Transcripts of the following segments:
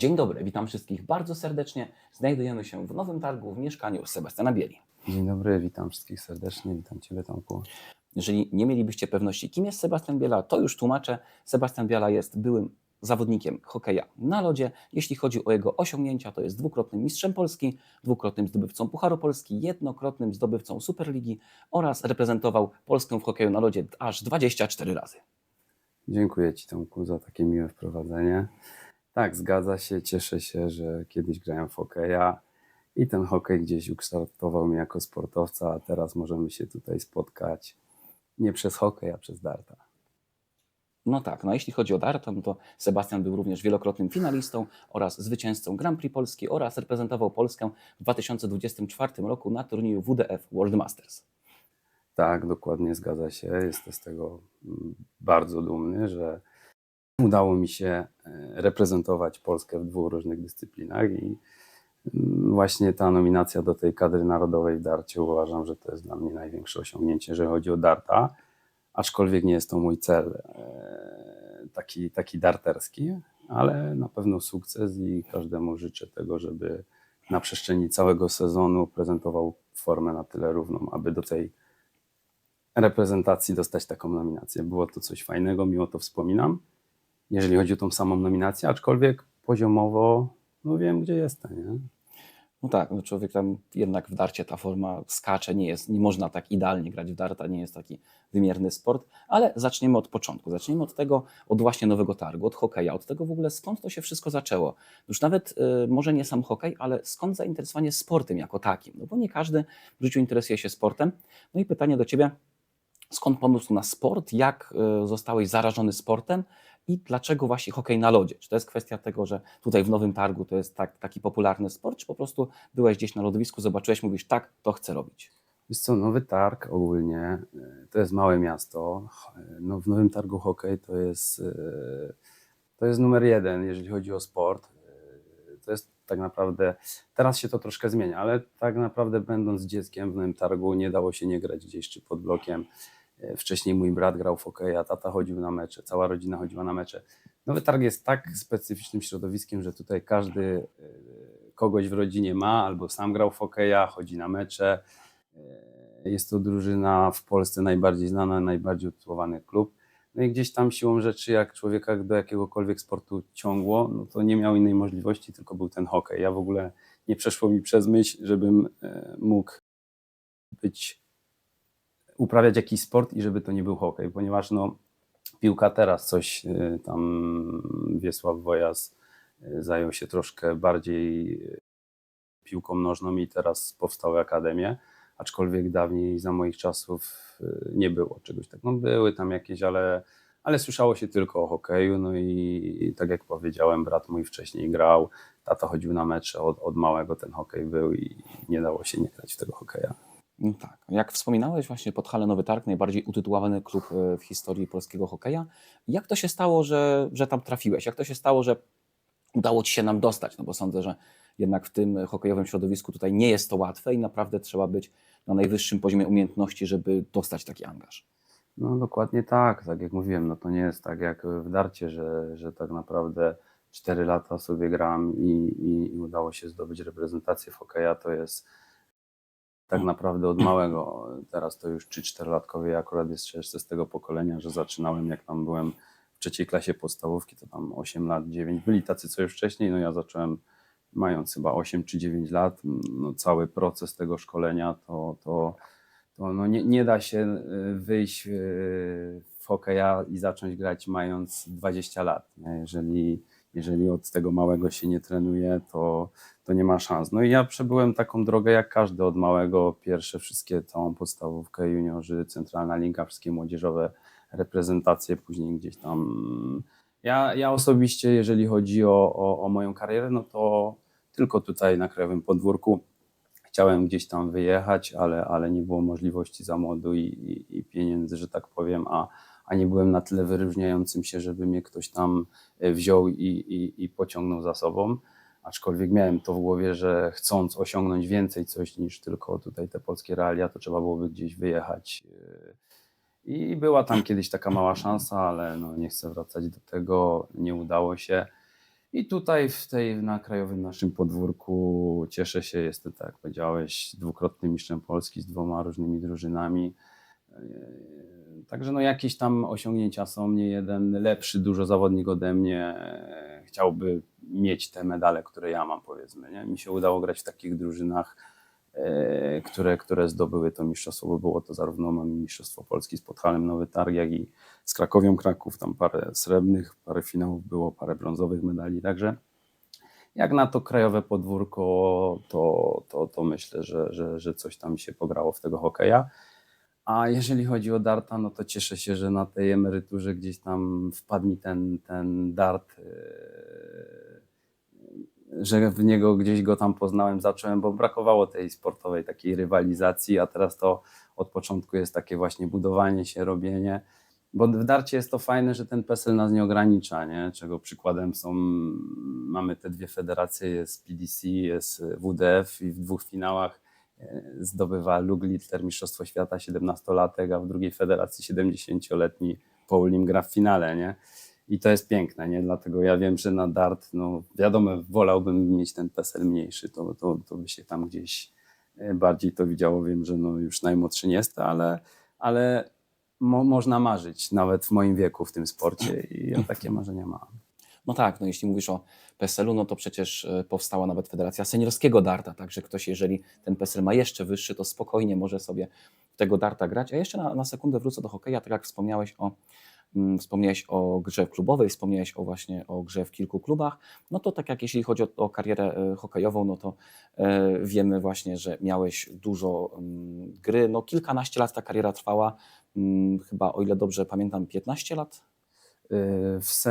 Dzień dobry, witam wszystkich bardzo serdecznie. Znajdujemy się w Nowym Targu w mieszkaniu Sebastiana Bieli. Dzień dobry, witam wszystkich serdecznie, witam Ciebie, Tomku. Jeżeli nie mielibyście pewności, kim jest Sebastian Biela, to już tłumaczę. Sebastian Biela jest byłym zawodnikiem hokeja na lodzie. Jeśli chodzi o jego osiągnięcia, to jest dwukrotnym mistrzem Polski, dwukrotnym zdobywcą Pucharu Polski, jednokrotnym zdobywcą Superligi oraz reprezentował Polskę w hokeju na lodzie aż 24 razy. Dziękuję Ci, Tomku, za takie miłe wprowadzenie. Tak, zgadza się, cieszę się, że kiedyś grałem w hokeja i ten hokej gdzieś ukształtował mnie jako sportowca, a teraz możemy się tutaj spotkać nie przez hokej, a przez darta. No tak, no jeśli chodzi o darta, no to Sebastian był również wielokrotnym finalistą oraz zwycięzcą Grand Prix Polski oraz reprezentował Polskę w 2024 roku na turnieju WDF World Masters. Tak, dokładnie zgadza się. Jestem z tego bardzo dumny, że udało mi się reprezentować Polskę w dwóch różnych dyscyplinach i właśnie ta nominacja do tej kadry narodowej w darcie uważam, że to jest dla mnie największe osiągnięcie, jeżeli chodzi o darta, aczkolwiek nie jest to mój cel taki darterski, ale na pewno sukces i każdemu życzę tego, żeby na przestrzeni całego sezonu prezentował formę na tyle równą, aby do tej reprezentacji dostać taką nominację. Było to coś fajnego, miło to wspominam, jeżeli chodzi o tą samą nominację, aczkolwiek poziomowo no wiem, gdzie jestem, nie? No tak, no człowiek tam jednak w darcie ta forma skacze, nie można tak idealnie grać w darta, nie jest taki wymierny sport, ale zaczniemy od początku, zaczniemy od tego, od właśnie Nowego Targu, od hokeja, od tego w ogóle skąd to się wszystko zaczęło. Już nawet może nie sam hokej, ale skąd zainteresowanie sportem jako takim, no bo nie każdy w życiu interesuje się sportem. No i pytanie do Ciebie, skąd pomysł na sport, jak zostałeś zarażony sportem i dlaczego właśnie hokej na lodzie? Czy to jest kwestia tego, że tutaj w Nowym Targu to jest taki popularny sport, czy po prostu byłeś gdzieś na lodowisku, zobaczyłeś, mówisz tak, to chcę robić? Wiesz co, Nowy Targ ogólnie to jest małe miasto. No, w Nowym Targu hokej to jest numer jeden, jeżeli chodzi o sport. To jest tak naprawdę, teraz się to troszkę zmienia, ale tak naprawdę będąc dzieckiem w Nowym Targu nie dało się nie grać gdzieś czy pod blokiem. Wcześniej mój brat grał w hokeja, tata chodził na mecze, cała rodzina chodziła na mecze. Nowy Targ jest tak specyficznym środowiskiem, że tutaj każdy kogoś w rodzinie ma albo sam grał w hokeja, chodzi na mecze. Jest to drużyna w Polsce najbardziej znana, najbardziej utytułowany klub. No i gdzieś tam siłą rzeczy, jak człowieka do jakiegokolwiek sportu ciągło, no to nie miał innej możliwości, tylko był ten hokej. Ja w ogóle nie przeszło mi przez myśl, żebym mógł uprawiać jakiś sport i żeby to nie był hokej, ponieważ no, piłka teraz coś tam Wiesław Wojas zajął się troszkę bardziej piłką nożną i teraz powstały akademie, aczkolwiek dawniej za moich czasów nie było czegoś tak. No były tam jakieś, ale słyszało się tylko o hokeju, no i tak jak powiedziałem, brat mój wcześniej grał, tata chodził na mecze, od małego ten hokej był i nie dało się nie grać w tego hokeja. No tak, jak wspominałeś właśnie Podhale Nowy Targ, najbardziej utytułowany klub w historii polskiego hokeja. Jak to się stało, że tam trafiłeś? Jak to się stało, że udało Ci się nam dostać? No bo sądzę, że jednak w tym hokejowym środowisku tutaj nie jest to łatwe i naprawdę trzeba być na najwyższym poziomie umiejętności, żeby dostać taki angaż. No dokładnie tak, tak jak mówiłem, no to nie jest tak jak w darcie, że tak naprawdę 4 lata sobie gram i udało się zdobyć reprezentację w hokeja, to jest tak naprawdę od małego. Teraz to już 3-4-latkowie, ja akurat jeszcze z tego pokolenia, że zaczynałem jak tam byłem w trzeciej klasie podstawówki, to tam 8 lat, 9, byli tacy co już wcześniej, no ja zacząłem mając chyba 8 czy 9 lat, no cały proces tego szkolenia to no nie da się wyjść w hokeja i zacząć grać mając 20 lat. Nie? Jeżeli od tego małego się nie trenuje, to nie ma szans. No i ja przebyłem taką drogę jak każdy od małego. Pierwsze wszystkie, całą podstawówkę, juniorzy, centralna liga, wszystkie młodzieżowe reprezentacje, później gdzieś tam. Ja osobiście, jeżeli chodzi o moją karierę, no to tylko tutaj na krajowym podwórku. Chciałem gdzieś tam wyjechać, ale nie było możliwości za młodu i pieniędzy, że tak powiem, a nie byłem na tyle wyróżniającym się, żeby mnie ktoś tam wziął i pociągnął za sobą. Aczkolwiek miałem to w głowie, że chcąc osiągnąć więcej coś niż tylko tutaj te polskie realia, to trzeba byłoby gdzieś wyjechać. I była tam kiedyś taka mała szansa, ale no nie chcę wracać do tego, nie udało się. I tutaj na krajowym naszym podwórku cieszę się, jestem, tak jak powiedziałeś, dwukrotnym mistrzem Polski z 2 różnymi drużynami. Także no jakieś tam osiągnięcia są, nie jeden lepszy dużo zawodnik ode mnie chciałby mieć te medale, które ja mam, powiedzmy. Nie? Mi się udało grać w takich drużynach, które zdobyły to mistrzostwo, bo było to zarówno mamy mistrzostwo Polski z Podhalem Nowy Targ, jak i z Krakowią Kraków, tam parę srebrnych, parę finałów było, parę brązowych medali, także jak na to krajowe podwórko, to myślę, że coś tam się pograło w tego hokeja. A jeżeli chodzi o darta, no to cieszę się, że na tej emeryturze gdzieś tam wpadł mi ten dart, że w niego gdzieś go tam poznałem, zacząłem, bo brakowało tej sportowej takiej rywalizacji, a teraz to od początku jest takie właśnie budowanie się, robienie. Bo w darcie jest to fajne, że ten PESEL nas nie ogranicza, nie? Czego przykładem mamy te 2 federacje, jest PDC, jest WDF i w 2 finałach zdobywa Luke Littler Mistrzostwo Świata 17-latek, a w drugiej federacji 70-letni Paul Lim gra w finale, nie? I to jest piękne, nie? Dlatego ja wiem, że na dart, no wiadomo, wolałbym mieć ten PESEL mniejszy, to by się tam gdzieś bardziej to widziało. Wiem, że no już najmłodszy nie jest, ale można marzyć, nawet w moim wieku w tym sporcie i ja takie marzenia mam. No tak, no jeśli mówisz o PESEL-u, no to przecież powstała nawet Federacja Seniorskiego Darta, także ktoś, jeżeli ten PESEL ma jeszcze wyższy, to spokojnie może sobie w tego darta grać. A jeszcze na sekundę wrócę do hokeja, tak jak wspomniałeś o grze klubowej, wspomniałeś właśnie o grze w kilku klubach, no to tak jak jeśli chodzi o karierę hokejową, no to wiemy właśnie, że miałeś dużo gry, no kilkanaście lat ta kariera trwała, chyba o ile dobrze pamiętam 15 lat?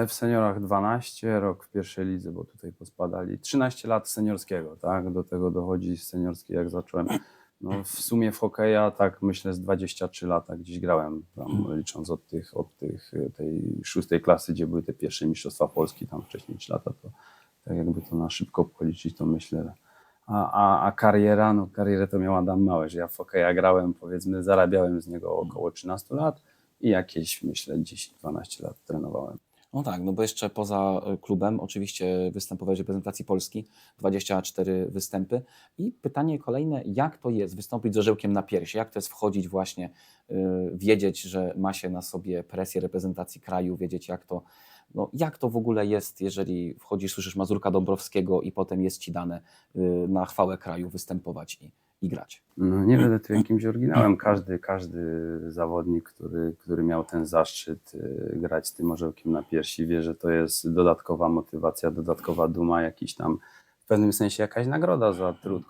W seniorach 12, rok w pierwszej lidze, bo tutaj pospadali, 13 lat seniorskiego, tak? Do tego dochodzi z seniorskiej, jak zacząłem. No w sumie w hokeja, tak myślę, z 23 lata gdzieś grałem, tam, licząc od tej 6 klasy, gdzie były te pierwsze mistrzostwa Polski, tam wcześniej 3 lata, to tak jakby to na szybko policzyć, to myślę. A kariera, no karierę to miał Adam Małysz. Ja w hokeja grałem, powiedzmy, zarabiałem z niego około 13 lat i jakieś, myślę, 10-12 lat trenowałem. No tak, no bo jeszcze poza klubem oczywiście występowałeś w reprezentacji Polski, 24 występy i pytanie kolejne, jak to jest wystąpić z orzełkiem na piersi, jak to jest wchodzić właśnie, wiedzieć, że ma się na sobie presję reprezentacji kraju, wiedzieć jak to w ogóle jest, jeżeli wchodzisz, słyszysz Mazurka Dąbrowskiego i potem jest Ci dane na chwałę kraju występować i grać. No, nie będę tu jakimś oryginałem. Każdy zawodnik, który miał ten zaszczyt grać z tym orzełkiem na piersi, wie, że to jest dodatkowa motywacja, dodatkowa duma, jakiś tam w pewnym sensie jakaś nagroda za trud,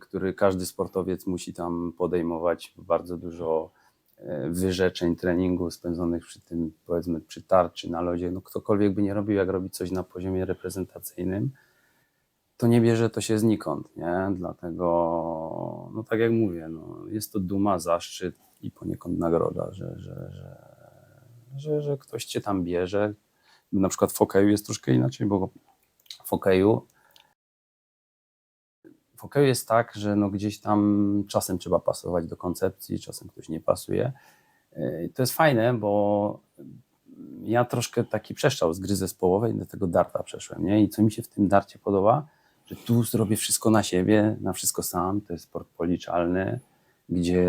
który każdy sportowiec musi tam podejmować. Bardzo dużo wyrzeczeń, treningu spędzonych przy tym, powiedzmy, przy tarczy, na lodzie. No, ktokolwiek by nie robił, jak robi coś na poziomie reprezentacyjnym, to nie bierze to się znikąd, nie? Dlatego, no tak jak mówię, no, jest to duma, zaszczyt i poniekąd nagroda, że ktoś cię tam bierze. Na przykład w hokeju jest troszkę inaczej, bo w hokeju jest tak, że no gdzieś tam czasem trzeba pasować do koncepcji, czasem ktoś nie pasuje. To jest fajne, bo ja troszkę taki przeszczał z gry zespołowej, do tego darta przeszłem, nie? I co mi się w tym darcie podoba, że tu zrobię wszystko na siebie, na wszystko sam, to jest sport policzalny, gdzie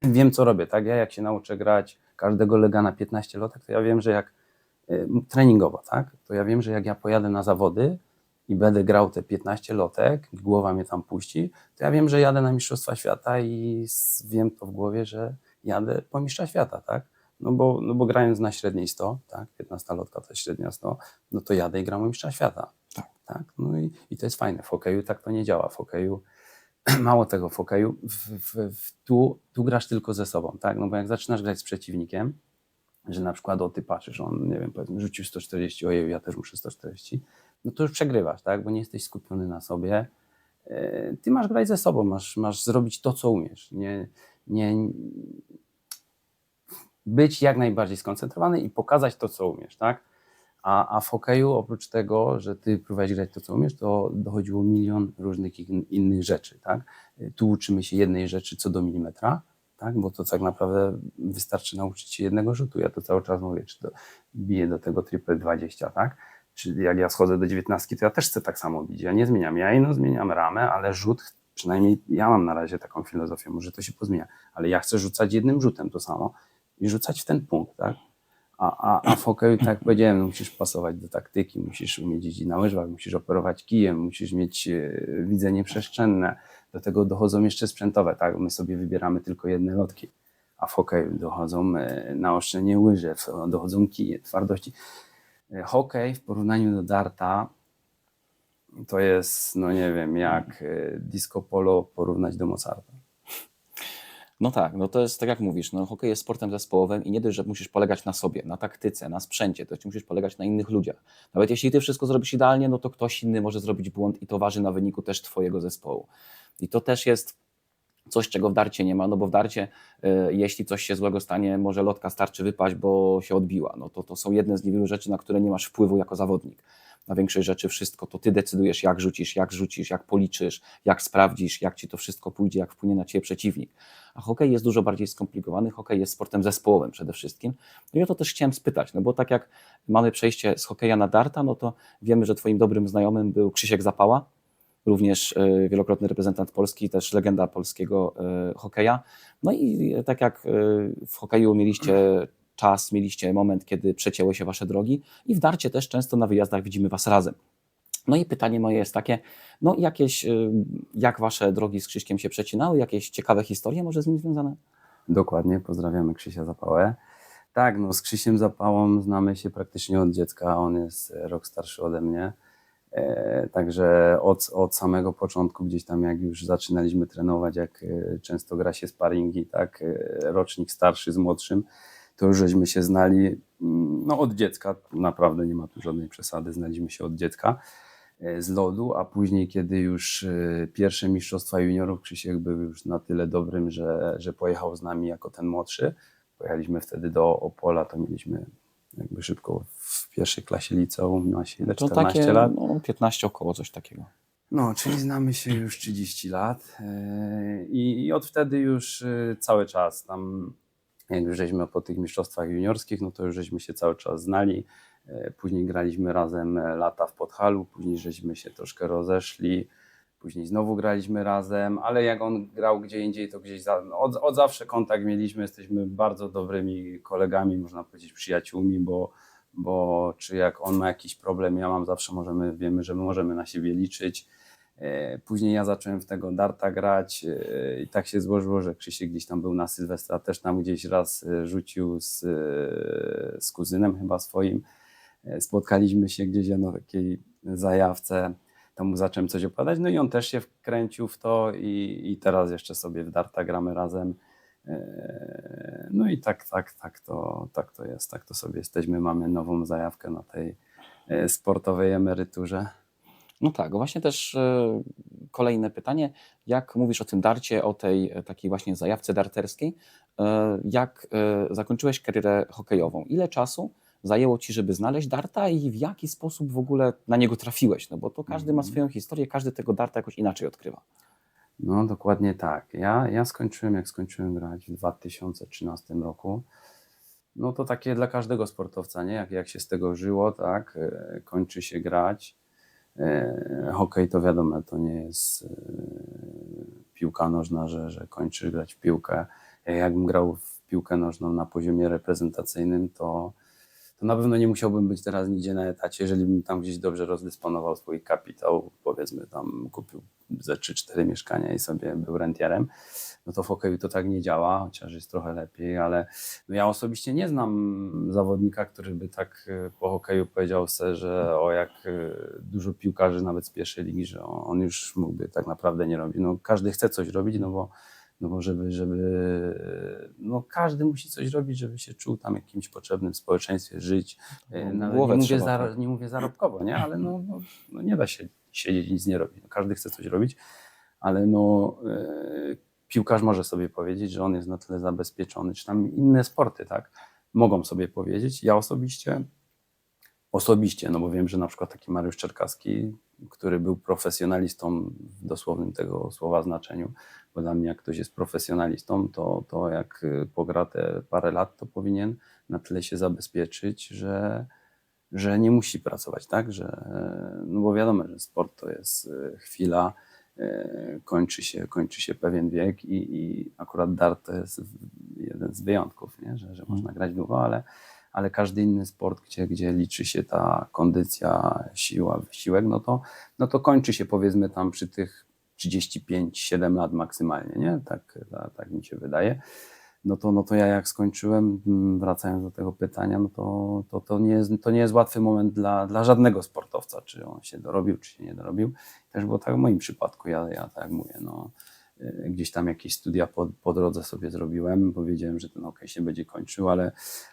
wiem, co robię, tak? Ja jak się nauczę grać każdego lega na 15 lotek, to ja wiem, że treningowo, tak? To ja wiem, że jak ja pojadę na zawody i będę grał te 15 lotek, głowa mnie tam puści, to ja wiem, że jadę na Mistrzostwa Świata i wiem to w głowie, że jadę po Mistrza Świata, tak? No bo grając na średniej 100, tak? 15 lotka to jest średnia 100, no to jadę i gram o Mistrza Świata. Tak? No i to jest fajne. W hokeju tak to nie działa. W hokeju, mało tego, w hokeju tu grasz tylko ze sobą, tak? No bo jak zaczynasz grać z przeciwnikiem, że na przykład ty patrzysz, on, nie wiem, powiedzmy, rzucił 140, ojej, ja też muszę 140, no to już przegrywasz, tak? Bo nie jesteś skupiony na sobie. Ty masz grać ze sobą, masz zrobić to, co umiesz. Nie być jak najbardziej skoncentrowany i pokazać to, co umiesz, tak? A w hokeju oprócz tego, że ty próbowałeś grać to, co umiesz, to dochodziło milion różnych innych rzeczy, tak? Tu uczymy się jednej rzeczy co do milimetra, tak? Bo to tak naprawdę wystarczy nauczyć się jednego rzutu. Ja to cały czas mówię, czy to bije do tego triple 20, tak? Czyli jak ja schodzę do 19, to ja też chcę tak samo bić. Ja nie zmieniam. Ja ino zmieniam ramę, ale rzut, przynajmniej ja mam na razie taką filozofię, może to się pozmienia, ale ja chcę rzucać jednym rzutem to samo i rzucać w ten punkt, tak? A w hokeju, tak jak powiedziałem, no musisz pasować do taktyki, musisz umieć jeździć na łyżwach, musisz operować kijem, musisz mieć widzenie przestrzenne. Do tego dochodzą jeszcze sprzętowe, tak? My sobie wybieramy tylko jedne lotki, a w hokeju dochodzą naostrzenie łyżew, dochodzą kije, twardości. Hokej w porównaniu do darta to jest, no nie wiem, jak disco polo porównać do Mozarta. No tak, no to jest tak jak mówisz, no hokej jest sportem zespołowym i nie dość, że musisz polegać na sobie, na taktyce, na sprzęcie, to jeszcze musisz polegać na innych ludziach. Nawet jeśli ty wszystko zrobisz idealnie, no to ktoś inny może zrobić błąd i to waży na wyniku też twojego zespołu. I to też jest coś, czego w darcie nie ma, no bo w darcie jeśli coś się złego stanie, może lotka starczy wypaść, bo się odbiła. No to są jedne z niewielu rzeczy, na które nie masz wpływu jako zawodnik. Na większość rzeczy wszystko to ty decydujesz, jak rzucisz, jak policzysz, jak sprawdzisz, jak ci to wszystko pójdzie, jak wpłynie na ciebie przeciwnik. A hokej jest dużo bardziej skomplikowany, hokej jest sportem zespołowym przede wszystkim. No i o to też chciałem spytać, no bo tak jak mamy przejście z hokeja na darta, no to wiemy, że twoim dobrym znajomym był Krzysiek Zapała, również wielokrotny reprezentant Polski, też legenda polskiego hokeja. No i tak jak w hokeju mieliście czas, mieliście moment, kiedy przecięły się wasze drogi i w darcie też często na wyjazdach widzimy was razem. No i pytanie moje jest takie, no jak wasze drogi z Krzyśkiem się przecinały, jakieś ciekawe historie może z nim związane? Dokładnie, pozdrawiamy Krzysia Zapałę. Tak, no z Krzysiem Zapałą znamy się praktycznie od dziecka, on jest rok starszy ode mnie. Także od samego początku gdzieś tam jak już zaczynaliśmy trenować, jak często gra się sparingi, tak, rocznik starszy z młodszym, to już żeśmy się znali no od dziecka, naprawdę nie ma tu żadnej przesady, znaliśmy się od dziecka z lodu, a później kiedy już pierwsze mistrzostwa juniorów, Krzysiek był już na tyle dobrym, że pojechał z nami jako ten młodszy. Pojechaliśmy wtedy do Opola, to mieliśmy jakby szybko w pierwszej klasie liceum, ma się ile, To 14 takie, lat? no 15 około, coś takiego. No, czyli znamy się już 30 lat i od wtedy już cały czas tam, jak już żeśmy po tych mistrzostwach juniorskich, no to już żeśmy się cały czas znali. Później graliśmy razem lata w Podhalu, później żeśmy się troszkę rozeszli, później znowu graliśmy razem, ale jak on grał gdzie indziej, to gdzieś no od zawsze kontakt mieliśmy, jesteśmy bardzo dobrymi kolegami, można powiedzieć przyjaciółmi, bo czy jak on ma jakiś problem, ja mam, zawsze wiemy, że my możemy na siebie liczyć. Później ja zacząłem w tego darta grać i tak się złożyło, że Krzysiek gdzieś tam był na Sylwestra, też tam gdzieś raz rzucił z kuzynem chyba swoim. Spotkaliśmy się gdzieś na takiej zajawce, tam mu zacząłem coś opowiadać, no i on też się wkręcił w to i teraz jeszcze sobie w darta gramy razem. No i tak to jest, tak to sobie jesteśmy, mamy nową zajawkę na tej sportowej emeryturze. No tak, właśnie też kolejne pytanie. Jak mówisz o tym darcie, o tej takiej właśnie zajawce darterskiej, jak zakończyłeś karierę hokejową? Ile czasu zajęło ci, żeby znaleźć darta i w jaki sposób w ogóle na niego trafiłeś? No bo to każdy ma swoją historię, każdy tego darta jakoś inaczej odkrywa. No dokładnie tak. Jak skończyłem grać w 2013 roku, no to takie dla każdego sportowca, nie? Jak się z tego żyło, tak, kończy się grać. Hokej to wiadomo, to nie jest piłka nożna, że kończysz grać w piłkę. Jakbym grał w piłkę nożną na poziomie reprezentacyjnym, to na pewno nie musiałbym być teraz nigdzie na etacie, jeżeli bym tam gdzieś dobrze rozdysponował swój kapitał, powiedzmy tam kupił ze 3-4 mieszkania i sobie był rentierem. No to w hokeju to tak nie działa, chociaż jest trochę lepiej, ale no ja osobiście nie znam zawodnika, który by tak po hokeju powiedział sobie, że jak dużo piłkarzy nawet z pierwszej ligi, że on już mógłby tak naprawdę nie robić. No każdy chce coś robić, no bo no każdy musi coś robić, żeby się czuł tam jakimś potrzebnym w społeczeństwie, żyć. Nawet Głowę trzeba, tak. nie mówię zarobkowo, nie? Ale no nie da się siedzieć i nic nie robić. No, każdy chce coś robić, ale piłkarz może sobie powiedzieć, że on jest na tyle zabezpieczony, czy tam inne sporty, tak? Mogą sobie powiedzieć. Ja osobiście, no bo wiem, że na przykład taki Mariusz Czerkaski, który był profesjonalistą w dosłownym tego słowa znaczeniu, bo dla mnie jak ktoś jest profesjonalistą, to jak pogra te parę lat, to powinien na tyle się zabezpieczyć, że nie musi pracować, tak? Że, no bo wiadomo, że sport to jest chwila, kończy się pewien wiek i akurat dart to jest jeden z wyjątków, nie? Że można grać długo, ale każdy inny sport, gdzie liczy się ta kondycja, siła, wysiłek, no to kończy się powiedzmy tam przy tych 35-7 lat maksymalnie, nie? Tak mi się wydaje. No to ja jak skończyłem, wracając do tego pytania, no to nie jest łatwy moment dla żadnego sportowca, czy on się dorobił, czy się nie dorobił. Też było tak w moim przypadku, ja tak jak mówię, no, gdzieś tam jakieś studia po drodze sobie zrobiłem, bo wiedziałem, że ten hokej się będzie kończył,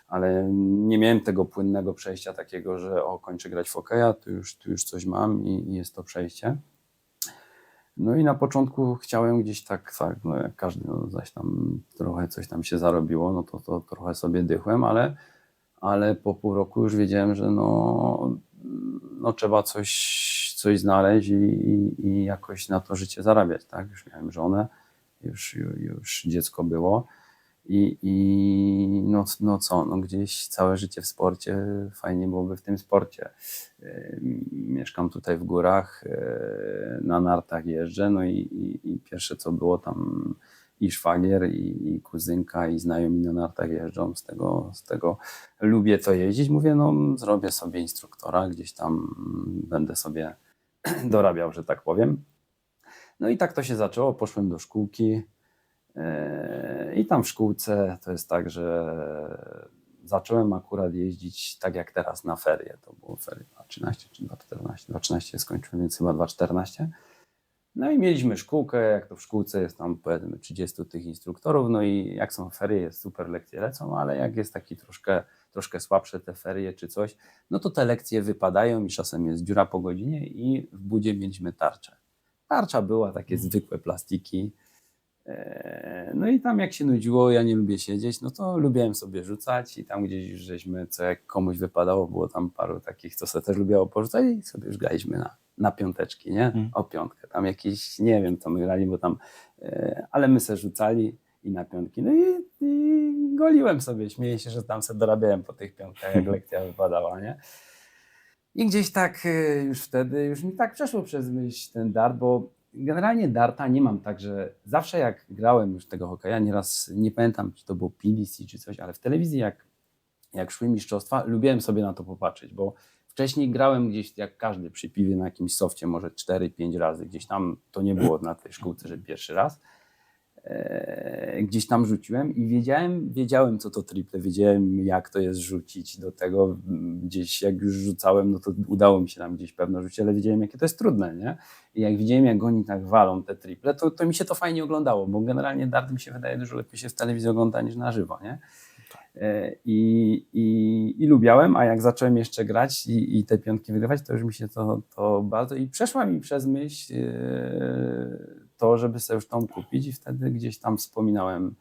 ale nie miałem tego płynnego przejścia takiego, że kończę grać w hokeja, tu już coś mam i jest to przejście. No i na początku chciałem gdzieś tak no jak każdy, no zaś tam trochę coś tam się zarobiło, no to trochę sobie dychłem, ale po pół roku już wiedziałem, że no trzeba coś znaleźć i jakoś na to życie zarabiać, tak? Już miałem żonę, już dziecko było i no co, no gdzieś całe życie w sporcie, fajnie byłoby w tym sporcie. Mieszkam tutaj w górach, na nartach jeżdżę, no i pierwsze co było tam i szwagier, i kuzynka, i znajomi na nartach jeżdżą, z tego lubię to jeździć. Mówię, no zrobię sobie instruktora, gdzieś tam będę sobie dorabiał, że tak powiem. No i tak to się zaczęło, poszłem do szkółki i tam w szkółce to jest tak, że zacząłem akurat jeździć tak jak teraz na ferie, to było ferie 2013 czy 2014, 2013 skończyłem, więc chyba 2014. No i mieliśmy szkółkę, jak to w szkółce jest tam powiedzmy 30 tych instruktorów, no i jak są ferie, jest super, lekcje lecą, ale jak jest taki troszkę słabsze te ferie czy coś, no to te lekcje wypadają i czasem jest dziura po godzinie i w budzie mieliśmy tarczę. Tarcza była takie zwykłe plastiki. No i tam jak się nudziło, ja nie lubię siedzieć, no to lubiłem sobie rzucać i tam gdzieś już żeśmy, co jak komuś wypadało, było tam paru takich, co sobie też lubiało porzucać i sobie już graliśmy na piąteczki, nie? O piątkę. Tam jakieś, nie wiem co my grali, bo tam, ale my se rzucali i na piątki. No i goliłem sobie, śmieję się, że tam se dorabiałem po tych piątkach, jak lekcja wypadała, nie? I gdzieś tak już wtedy, już mi tak przeszło przez myśl ten dart, bo generalnie darta nie mam tak, że zawsze jak grałem już tego hokeja, nieraz, nie pamiętam czy to było PDC czy coś, ale w telewizji jak szły mistrzostwa, lubiłem sobie na to popatrzeć, bo wcześniej grałem gdzieś jak każdy przy piwie na jakimś softie, może 4-5 razy, gdzieś tam to nie było na tej szkółce, że pierwszy raz. Gdzieś tam rzuciłem i wiedziałem co to triple, wiedziałem jak to jest rzucić do tego, gdzieś jak już rzucałem, no to udało mi się tam gdzieś pewno rzucić, ale wiedziałem jakie to jest trudne, nie? I jak widziałem jak oni tak walą te triple, to mi się to fajnie oglądało, bo generalnie dart mi się wydaje dużo lepiej się w telewizji ogląda niż na żywo, nie? I lubiałem, a jak zacząłem jeszcze grać i te piątki wygrywać, to już mi się to bardzo i przeszła mi przez myśl to, żeby sobie już tą kupić i wtedy gdzieś tam wspominałem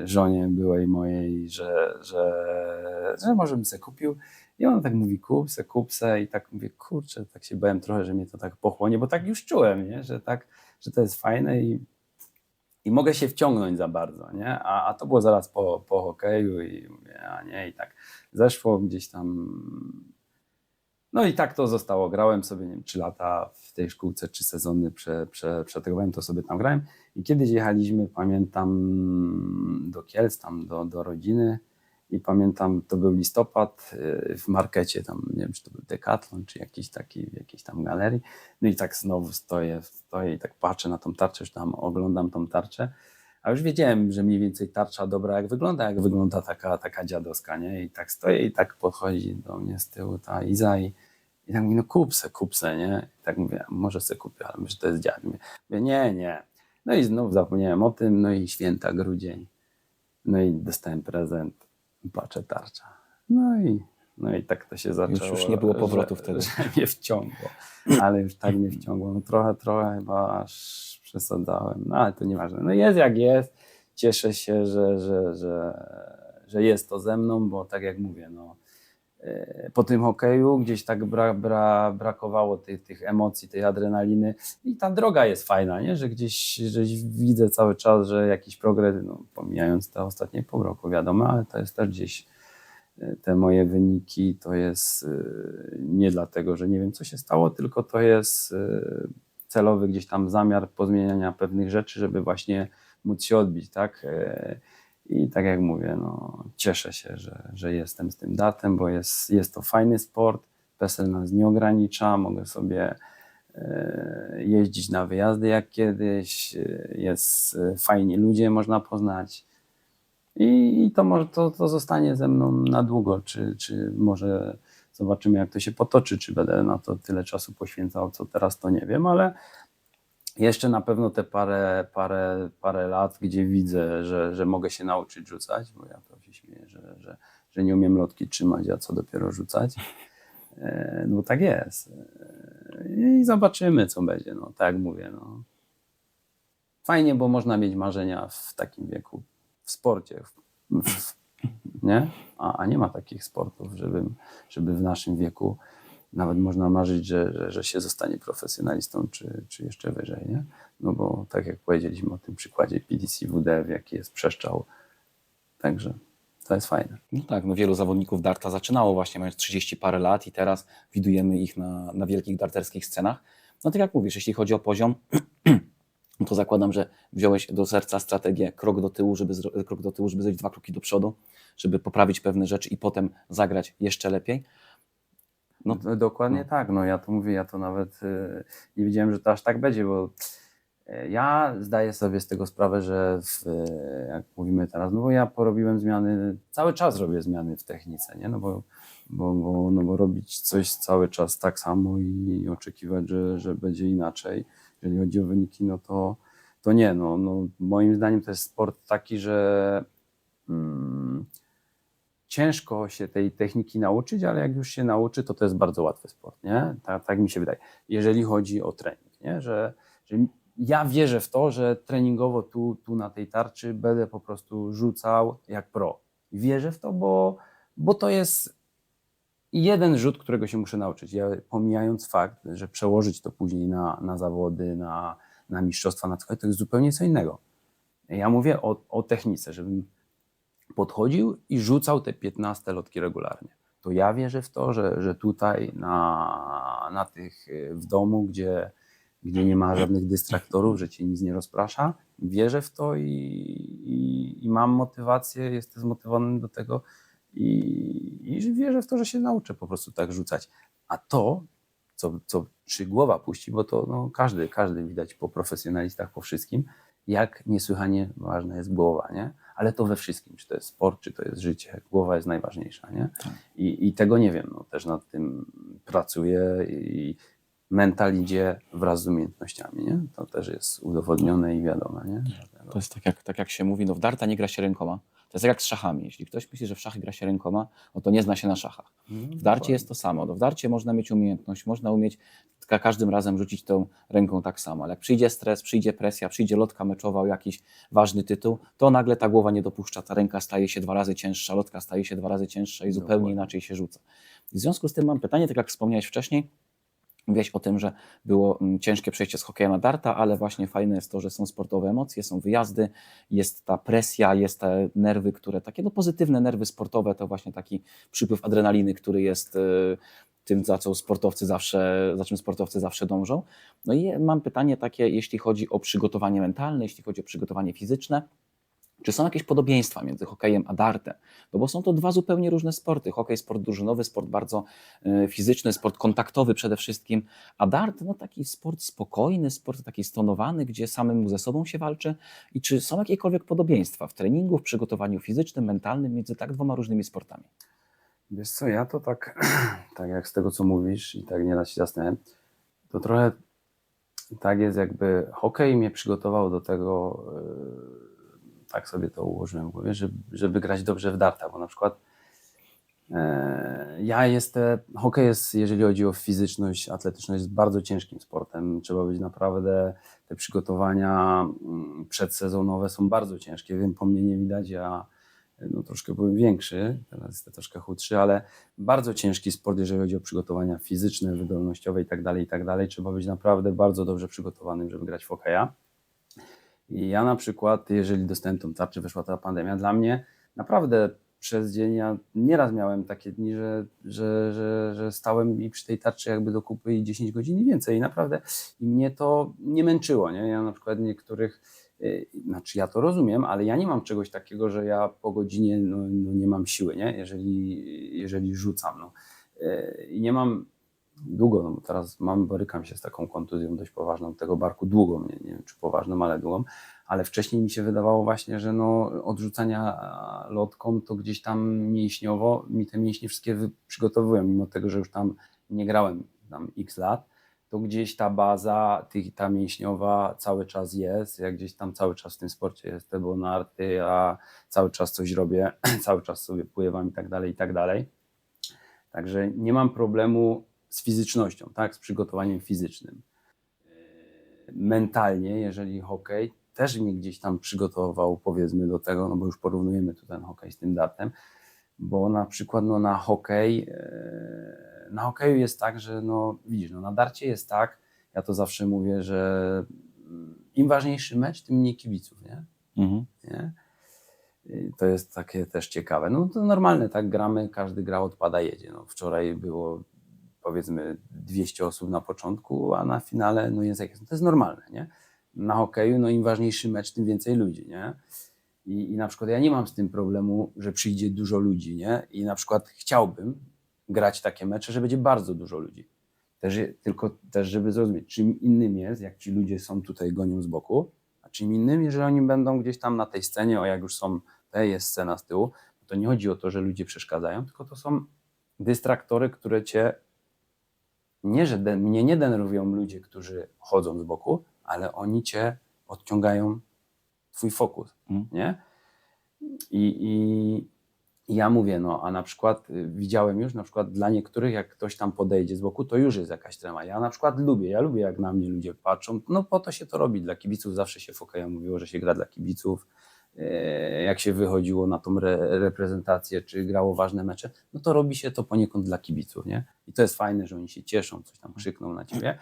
żonie byłej mojej, że może bym sobie kupił i ona tak mówi kup se i tak mówię, kurczę, tak się bałem trochę, że mnie to tak pochłonie, bo tak już czułem, nie? Że to jest fajne i mogę się wciągnąć za bardzo, nie? A to było zaraz po hokeju i mówię, a nie, i tak zeszło gdzieś tam. No i tak to zostało. Grałem sobie, nie wiem, 3 lata w tej szkółce, 3 sezony przetegowałem, to sobie tam grałem. I kiedyś jechaliśmy, pamiętam, do Kielc, tam do rodziny i pamiętam, to był listopad w markecie, tam nie wiem, czy to był Decathlon, czy jakiś taki, w jakiejś tam galerii. No i tak znowu stoję i tak patrzę na tą tarczę, już tam oglądam tą tarczę. A już wiedziałem, że mniej więcej tarcza dobra jak wygląda taka dziadowska, nie? I tak stoję i tak podchodzi do mnie z tyłu ta Iza i tak mówi, no kup se, nie? I tak mówię, może se kupię, ale myślę, że to jest dziad. Mówię, nie. No i znów zapomniałem o tym, no i święta, grudzień. No i dostałem prezent, patrzę tarcza. No i tak to się zaczęło. Już nie było powrotu wtedy. Że mnie wciągło, ale już tak mnie wciągło. No trochę chyba aż przesadzałem, no ale to nieważne. No jest jak jest. Cieszę się, że jest to ze mną, bo tak jak mówię, no po tym hokeju gdzieś tak brakowało tych emocji, tej adrenaliny i ta droga jest fajna, nie? Że gdzieś widzę cały czas, że jakiś progres, no, pomijając te ostatnie pół roku, wiadomo, ale to jest też te moje wyniki to jest nie dlatego, że nie wiem, co się stało, tylko to jest celowy gdzieś tam zamiar pozmieniania pewnych rzeczy, żeby właśnie móc się odbić, tak? I tak jak mówię, no, cieszę się, że jestem z tym datem, bo jest to fajny sport, PESEL nas nie ogranicza, mogę sobie jeździć na wyjazdy jak kiedyś, jest fajni ludzie, można poznać i to może to zostanie ze mną na długo, czy może zobaczymy jak to się potoczy, czy będę na to tyle czasu poświęcał, co teraz to nie wiem, ale jeszcze na pewno te parę lat, gdzie widzę, że mogę się nauczyć rzucać, bo ja to się śmieję, że nie umiem lotki trzymać, a co dopiero rzucać. No tak jest. I zobaczymy, co będzie. No, tak jak mówię. No. Fajnie, bo można mieć marzenia w takim wieku, w sporcie, nie? A nie ma takich sportów, żeby w naszym wieku nawet można marzyć, że się zostanie profesjonalistą, czy jeszcze wyżej, nie? No bo tak jak powiedzieliśmy o tym przykładzie PDC WDF, jaki jest przeszczał. Także to jest fajne. No tak, no wielu zawodników darta zaczynało właśnie mając 30 parę lat i teraz widujemy ich na wielkich darterskich scenach. No tak jak mówisz, jeśli chodzi o poziom, no to zakładam, że wziąłeś do serca strategię krok do tyłu, żeby zrobić 2 kroki do przodu, żeby poprawić pewne rzeczy i potem zagrać jeszcze lepiej. No dokładnie tak, no ja to mówię, ja to nawet nie wiedziałem, że to aż tak będzie, bo ja zdaję sobie z tego sprawę, że jak mówimy teraz, no bo ja porobiłem zmiany, cały czas robię zmiany w technice, nie? No bo robić coś cały czas tak samo i oczekiwać, że będzie inaczej, jeżeli chodzi o wyniki, no to nie, no moim zdaniem to jest sport taki, że ciężko się tej techniki nauczyć, ale jak już się nauczy, to jest bardzo łatwy sport, nie? Tak mi się wydaje. Jeżeli chodzi o trening, nie? Że ja wierzę w to, że treningowo tu na tej tarczy będę po prostu rzucał jak pro. Wierzę w to, bo to jest jeden rzut, którego się muszę nauczyć. Ja pomijając fakt, że przełożyć to później na zawody, na mistrzostwa, na coś, to jest zupełnie co innego. Ja mówię o technice, żebym podchodził i rzucał te 15 lotki regularnie. To ja wierzę w to, że tutaj na tych w domu, gdzie nie ma żadnych dystraktorów, że cię nic nie rozprasza, wierzę w to i mam motywację, jestem zmotywowany do tego i wierzę w to, że się nauczę po prostu tak rzucać. A to, co czy głowa puści, bo to no, każdy widać po profesjonalistach, po wszystkim, jak niesłychanie ważna jest głowa, nie? Ale to we wszystkim, czy to jest sport, czy to jest życie, głowa jest najważniejsza, nie? I tego nie wiem, no, też nad tym pracuję i mental idzie wraz z umiejętnościami, nie? To też jest udowodnione i wiadome, nie? To jest tak jak się mówi, no w darta nie gra się rękoma. To jest jak z szachami. Jeśli ktoś myśli, że w szachy gra się rękoma, no to nie zna się na szachach. W darcie jest to samo. No w darcie można mieć umiejętność, można umieć każdym razem rzucić tą ręką tak samo. Ale jak przyjdzie stres, przyjdzie presja, przyjdzie lotka meczowa o jakiś ważny tytuł, to nagle ta głowa nie dopuszcza. Ta ręka staje się 2 razy cięższa, lotka staje się 2 razy cięższa i zupełnie inaczej się rzuca. I w związku z tym mam pytanie, tak jak wspomniałeś wcześniej, mówiłeś o tym, że było ciężkie przejście z hokeja na darta, ale właśnie fajne jest to, że są sportowe emocje, są wyjazdy, jest ta presja, jest te nerwy, które takie no pozytywne nerwy sportowe, to właśnie taki przypływ adrenaliny, który jest tym, za czym sportowcy zawsze dążą. No i mam pytanie takie, jeśli chodzi o przygotowanie mentalne, jeśli chodzi o przygotowanie fizyczne, czy są jakieś podobieństwa między hokejem a dartem? No bo są to 2 zupełnie różne sporty. Hokej, sport drużynowy, sport bardzo fizyczny, sport kontaktowy przede wszystkim, a dart, no taki sport spokojny, sport taki stonowany, gdzie samemu ze sobą się walczy. I czy są jakiekolwiek podobieństwa w treningu, w przygotowaniu fizycznym, mentalnym między tak 2 różnymi sportami? Wiesz co, ja to tak jak z tego, co mówisz i tak nieraz się zastanawiam, to trochę tak jest, jakby hokej mnie przygotował do tego, tak sobie to ułożyłem w głowie, żeby grać dobrze w darta, bo na przykład hokej jest, jeżeli chodzi o fizyczność, atletyczność, jest bardzo ciężkim sportem. Trzeba być naprawdę, te przygotowania przedsezonowe są bardzo ciężkie. Wiem, po mnie nie widać, ja no, troszkę byłem większy, teraz jestem troszkę chudszy, ale bardzo ciężki sport, jeżeli chodzi o przygotowania fizyczne, wydolnościowe i tak dalej. Trzeba być naprawdę bardzo dobrze przygotowanym, żeby grać w hokeja. I ja na przykład, jeżeli dostałem tą tarczę, wyszła ta pandemia, dla mnie naprawdę przez dzień ja nieraz miałem takie dni, że stałem i przy tej tarczy jakby do kupy i 10 godzin i więcej. I naprawdę i mnie to nie męczyło, nie? Ja na przykład niektórych, znaczy ja to rozumiem, ale ja nie mam czegoś takiego, że ja po godzinie no nie mam siły, nie? Jeżeli rzucam. No. I nie mam długo, no bo teraz borykam się z taką kontuzją dość poważną tego barku długą, nie wiem czy poważną, ale długą, ale wcześniej mi się wydawało właśnie, że no od rzucania lotką to gdzieś tam mięśniowo mi te mięśnie wszystkie przygotowują, mimo tego, że już tam nie grałem tam x lat, to gdzieś ta baza, ta mięśniowa cały czas jest, ja gdzieś tam cały czas w tym sporcie jestem, bo narty, ja cały czas coś robię, cały czas sobie pływam i tak dalej, i tak dalej. Także nie mam problemu z fizycznością, tak, z przygotowaniem fizycznym. Mentalnie, jeżeli hokej też mnie gdzieś tam przygotował, powiedzmy, do tego, no bo już porównujemy tu ten hokej z tym dartem, bo na przykład no, na hokeju jest tak, że no widzisz, no, na darcie jest tak, ja to zawsze mówię, że im ważniejszy mecz, tym mniej kibiców, nie? Nie? To jest takie też ciekawe. No to normalne, tak gramy, każdy gra, odpada, jedzie. No, wczoraj było powiedzmy 200 osób na początku, a na finale no jest jak jest. No, to jest normalne, nie? Na hokeju no im ważniejszy mecz, tym więcej ludzi, nie? I na przykład ja nie mam z tym problemu, że przyjdzie dużo ludzi, nie? I na przykład chciałbym grać takie mecze, że będzie bardzo dużo ludzi. Tylko też, żeby zrozumieć, czym innym jest, jak ci ludzie są tutaj, gonią z boku, a czym innym, jeżeli oni będą gdzieś tam na tej scenie, jak już są, jest scena z tyłu, to nie chodzi o to, że ludzie przeszkadzają, tylko to są dystraktory, które cię, nie, że mnie nie denerwują ludzie, którzy chodzą z boku, ale oni cię odciągają twój fokus, nie? I ja mówię, no a na przykład widziałem już, na przykład dla niektórych, jak ktoś tam podejdzie z boku, to już jest jakaś trema. Ja na przykład lubię jak na mnie ludzie patrzą, no po to się to robi, dla kibiców zawsze się w hokeju mówiło, że się gra dla kibiców. Jak się wychodziło na tą reprezentację, czy grało ważne mecze, no to robi się to poniekąd dla kibiców, nie? I to jest fajne, że oni się cieszą, coś tam krzykną na ciebie.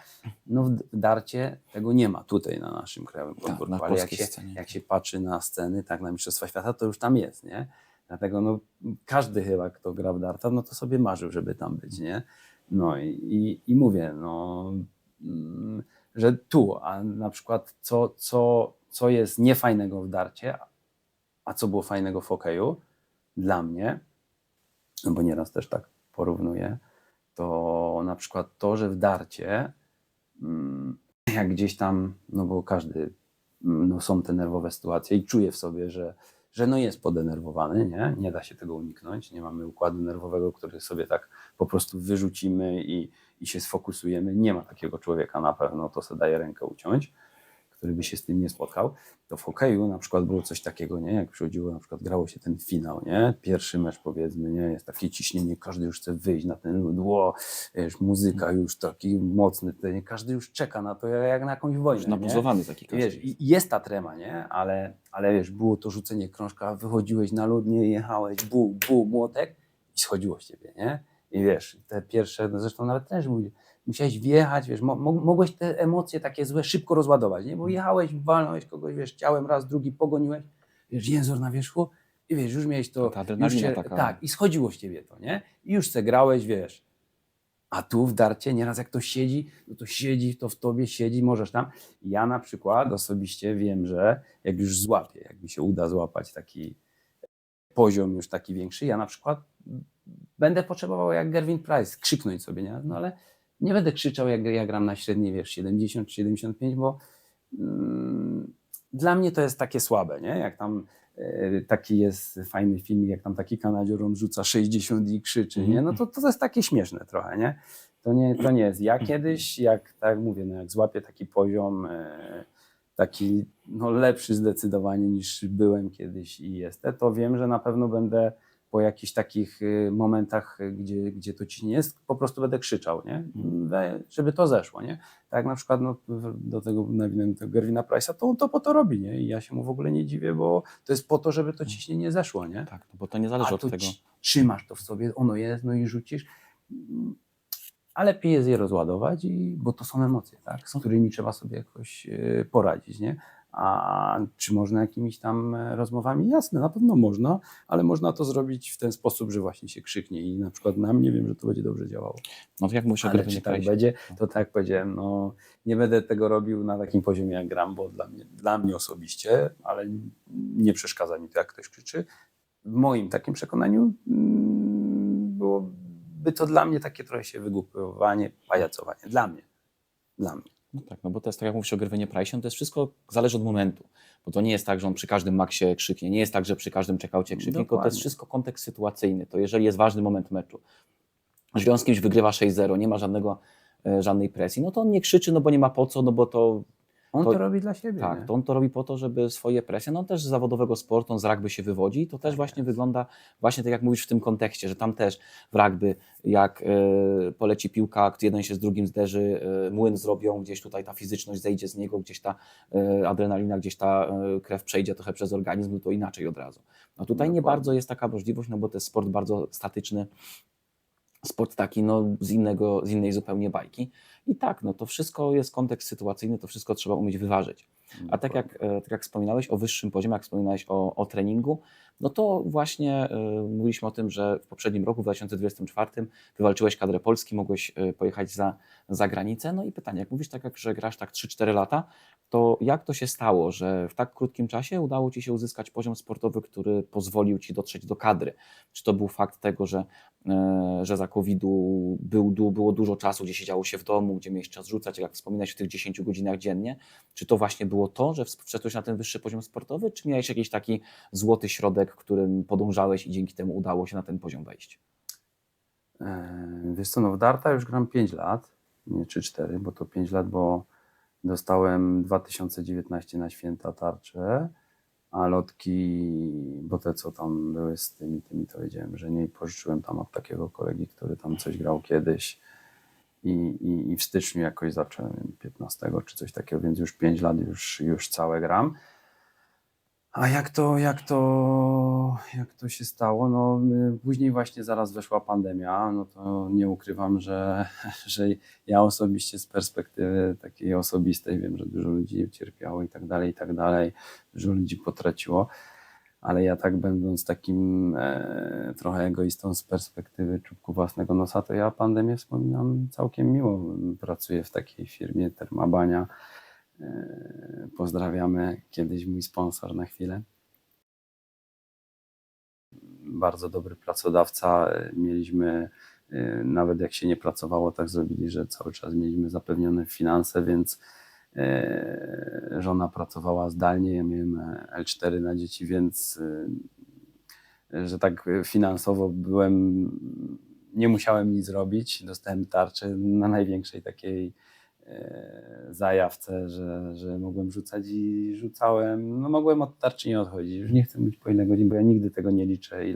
No w darcie tego nie ma tutaj na naszym krajowym podwórku, na ale scenie. jak się patrzy na sceny, tak na Mistrzostwa Świata, to już tam jest, nie? Dlatego no, każdy chyba, kto gra w darta, no to sobie marzył, żeby tam być, nie? No i mówię, no, że tu, a na przykład co jest niefajnego w darcie, a co było fajnego w hokeju dla mnie, no bo nieraz też tak porównuję, to na przykład to, że w darcie, jak gdzieś tam, no bo każdy, no są te nerwowe sytuacje i czuje w sobie, że no jest podenerwowany, nie da się tego uniknąć, nie mamy układu nerwowego, który sobie tak po prostu wyrzucimy i się sfokusujemy, nie ma takiego człowieka na pewno, to sobie daje rękę uciąć, który by się z tym nie spotkał, to w hokeju na przykład było coś takiego, nie, jak przychodziło, na przykład grało się ten finał, nie, pierwszy mecz powiedzmy, nie, jest takie ciśnienie, każdy już chce wyjść na ten lód, wiesz, muzyka już taki mocny, każdy już czeka na to, jak na jakąś wojnę, już nabuzowany taki każdy. Wiesz, jest ta trema, nie, ale wiesz, było to rzucenie krążka, wychodziłeś na lód, nie, jechałeś, młotek i schodziło z ciebie, nie, i wiesz, te pierwsze, no zresztą nawet też musiałeś wjechać, wiesz, mogłeś te emocje takie złe szybko rozładować, nie? Bo jechałeś, walnąłeś kogoś, wiesz, ciałem raz, drugi pogoniłeś, wiesz, jęzor na wierzchu i wiesz, już miałeś to, ta adrenalina taka. tak, i schodziło z ciebie to, nie? I już se grałeś, wiesz, a tu w darcie nieraz jak to siedzi, no to siedzi, to w tobie siedzi, możesz tam. Ja na przykład osobiście wiem, że jak już złapię, jak mi się uda złapać taki poziom już taki większy, ja na przykład będę potrzebował jak Gerwin Price krzyknąć sobie, nie? No ale nie będę krzyczał, jak ja gram na średniej, wiesz, 70 czy 75, bo dla mnie to jest takie słabe, nie? Jak tam taki jest fajny film, jak tam taki Kanadzior, on rzuca 60 i krzyczy, nie? No to jest takie śmieszne trochę, nie? To nie jest. Ja kiedyś, tak jak mówię, no jak złapię taki poziom, taki no lepszy zdecydowanie niż byłem kiedyś i jestem, to wiem, że na pewno będę po jakichś takich momentach, gdzie to ci nie jest, po prostu będę krzyczał, nie? Żeby to zeszło, nie? Tak jak na przykład no, do tego nawinąłem tego Gerwina Price'a, to on to po to robi, nie? I ja się mu w ogóle nie dziwię, bo to jest po to, żeby to ciśnienie zeszło, nie? Tak, no bo to nie zależy od tego. Trzymasz to w sobie, ono jest, no i rzucisz, a lepiej jest je rozładować, bo to są emocje, tak? Z którymi trzeba sobie jakoś poradzić, nie? A czy można jakimiś tam rozmowami? Jasne, na pewno można, ale można to zrobić w ten sposób, że właśnie się krzyknie i na przykład na mnie wiem, że to będzie dobrze działało. No jak mówisz o Ale gry czy tak wynikającej- będzie, to tak jak powiedziałem, no nie będę tego robił na takim poziomie jak gram, bo dla mnie osobiście, ale nie przeszkadza mi to, jak ktoś krzyczy. W moim takim przekonaniu byłoby to dla mnie takie trochę się wygłupowanie, pajacowanie. Dla mnie. No tak, no bo to jest tak jak mówisz o Gerwinie Price'ie, to jest wszystko zależy od momentu, bo to nie jest tak, że on przy każdym maksie krzyknie, nie jest tak, że przy każdym checkoutie krzyknie, tylko to jest Dokładnie. wszystko kontekst sytuacyjny, to jeżeli jest ważny moment meczu, że on z kimś wygrywa 6-0, nie ma żadnej presji, no to on nie krzyczy, no bo nie ma po co, no bo to On to- to robi dla siebie. tak, nie? to on to robi po to, żeby swoje presje, no też z zawodowego sportu, on z rugby się wywodzi i to też Tak właśnie jest. wygląda, właśnie tak jak mówisz w tym kontekście, że tam też w rugby, jak poleci piłka, jeden się z drugim zderzy, młyn zrobią, gdzieś tutaj ta fizyczność zejdzie z niego, gdzieś ta adrenalina, gdzieś ta krew przejdzie trochę przez organizm, no to inaczej od razu. No tutaj nie Dokładnie. bardzo jest taka możliwość, no bo to jest sport bardzo statyczny, sport taki no, z innej zupełnie bajki. I tak, no to wszystko jest kontekst sytuacyjny, to wszystko trzeba umieć wyważyć. A tak jak wspominałeś o wyższym poziomie, jak wspominałeś o treningu, no to właśnie mówiliśmy o tym, że w poprzednim roku, w 2024, wywalczyłeś kadrę Polski, mogłeś pojechać za granicę. No i pytanie, jak mówisz, że grasz tak 3-4 lata, to jak to się stało, że w tak krótkim czasie udało Ci się uzyskać poziom sportowy, który pozwolił Ci dotrzeć do kadry? Czy to był fakt tego, że za COVID-u było dużo czasu, gdzie siedziało się w domu, gdzie miałeś czas rzucać, jak wspominałeś, w tych 10 godzinach dziennie? Czy to właśnie było to, że wszedłeś na ten wyższy poziom sportowy, czy miałeś jakiś taki złoty środek, którym podążałeś i dzięki temu udało się na ten poziom wejść? Wiesz co, no w darta już gram 5 lat, nie 3-4, bo to 5 lat, bo dostałem 2019 na święta tarczę, a lotki, bo te co tam były z tymi to wiedziałem, że nie pożyczyłem tam od takiego kolegi, który tam coś grał kiedyś i w styczniu jakoś zacząłem 15 czy coś takiego, więc już 5 lat już całe gram. A jak to się stało? No, później właśnie zaraz weszła pandemia, no to nie ukrywam, że ja osobiście z perspektywy takiej osobistej wiem, że dużo ludzi cierpiało i tak dalej, dużo ludzi potraciło, ale ja tak będąc takim trochę egoistą z perspektywy czubku własnego nosa, to ja pandemię wspominam całkiem miło. Pracuję w takiej firmie Termabania. Pozdrawiamy, kiedyś mój sponsor na chwilę. Bardzo dobry pracodawca. Mieliśmy, nawet jak się nie pracowało, tak zrobili, że cały czas mieliśmy zapewnione finanse, więc żona pracowała zdalnie, ja miałem L4 na dzieci, więc że tak finansowo nie musiałem nic robić. Dostałem tarczę na największej takiej zajawce, że mogłem rzucać i rzucałem. No mogłem od tarczy nie odchodzić. Już nie chcę mówić po ile godzin, bo ja nigdy tego nie liczę,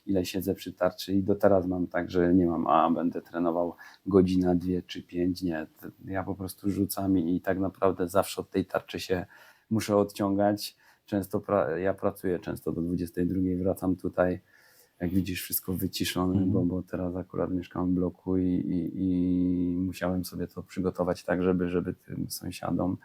ile siedzę przy tarczy i do teraz mam tak, że nie mam, będę trenował godzina, 2 czy 5, nie. Ja po prostu rzucam i tak naprawdę zawsze od tej tarczy się muszę odciągać. Ja pracuję często do 22, wracam tutaj, jak widzisz, wszystko wyciszone, bo teraz akurat mieszkam w bloku i musiałem sobie to przygotować tak, żeby tym sąsiadom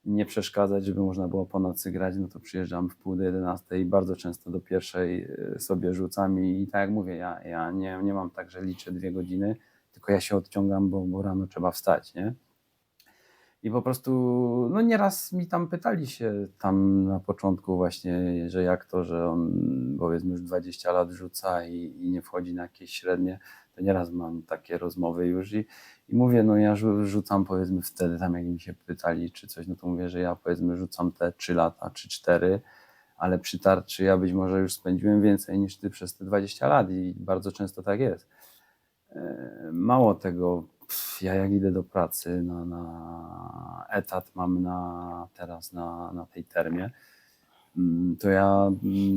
nie przeszkadzać, żeby można było po nocy grać, no to przyjeżdżam w 10:30 i bardzo często do 1 sobie rzucam i tak jak mówię, ja nie mam tak, że liczę 2 godziny, tylko ja się odciągam, bo rano trzeba wstać, nie? I po prostu, no nieraz mi tam pytali się tam na początku właśnie, że jak to, że on powiedzmy już 20 lat rzuca i nie wchodzi na jakieś średnie, to nieraz mam takie rozmowy już i mówię, no ja rzucam powiedzmy wtedy tam jak mi się pytali czy coś, no to mówię, że ja powiedzmy rzucam te 3 lata czy 4, ale przy tarczy ja być może już spędziłem więcej niż ty przez te 20 lat i bardzo często tak jest. Mało tego, ja jak idę do pracy na etat mam teraz na tej termie, to ja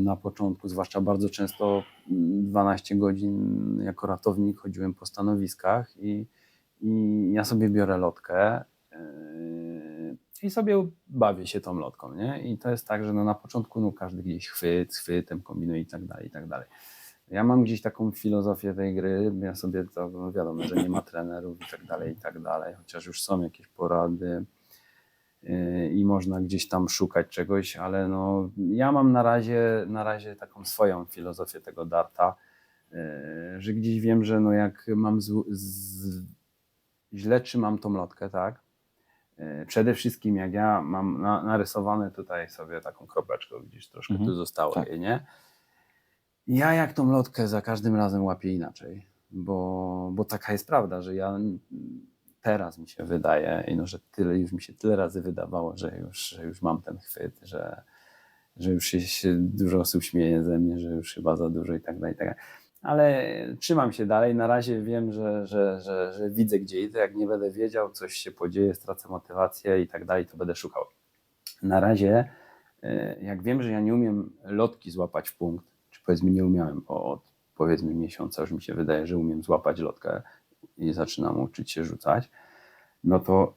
na początku, zwłaszcza bardzo często 12 godzin jako ratownik chodziłem po stanowiskach i ja sobie biorę lotkę i sobie bawię się tą lotką, nie? I to jest tak, że no na początku no każdy gdzieś chwytem kombinuje i tak dalej, i tak dalej. Ja mam gdzieś taką filozofię tej gry, ja sobie to, no wiadomo, że nie ma trenerów i tak dalej, chociaż już są jakieś porady, i można gdzieś tam szukać czegoś, ale no, ja mam na razie taką swoją filozofię tego darta, że gdzieś wiem, że no jak mam źle trzymam tą lotkę, tak? Przede wszystkim jak ja mam narysowane tutaj sobie taką kropeczkę, widzisz, troszkę tu zostało tak. jej, nie? Ja jak tą lotkę za każdym razem łapię inaczej, bo taka jest prawda, że ja teraz mi się wydaje, no, że już mi się tyle razy wydawało, że już mam ten chwyt, że już się dużo osób śmieje ze mnie, że już chyba za dużo i tak dalej, i tak dalej. Ale trzymam się dalej. Na razie wiem, że widzę gdzie idę. Jak nie będę wiedział, coś się podzieje, stracę motywację i tak dalej, to będę szukał. Na razie, jak wiem, że ja nie umiem lotki złapać w punkt, czy powiedzmy nie umiałem od powiedzmy miesiąca, już mi się wydaje, że umiem złapać lotkę i zaczynam uczyć się rzucać, no to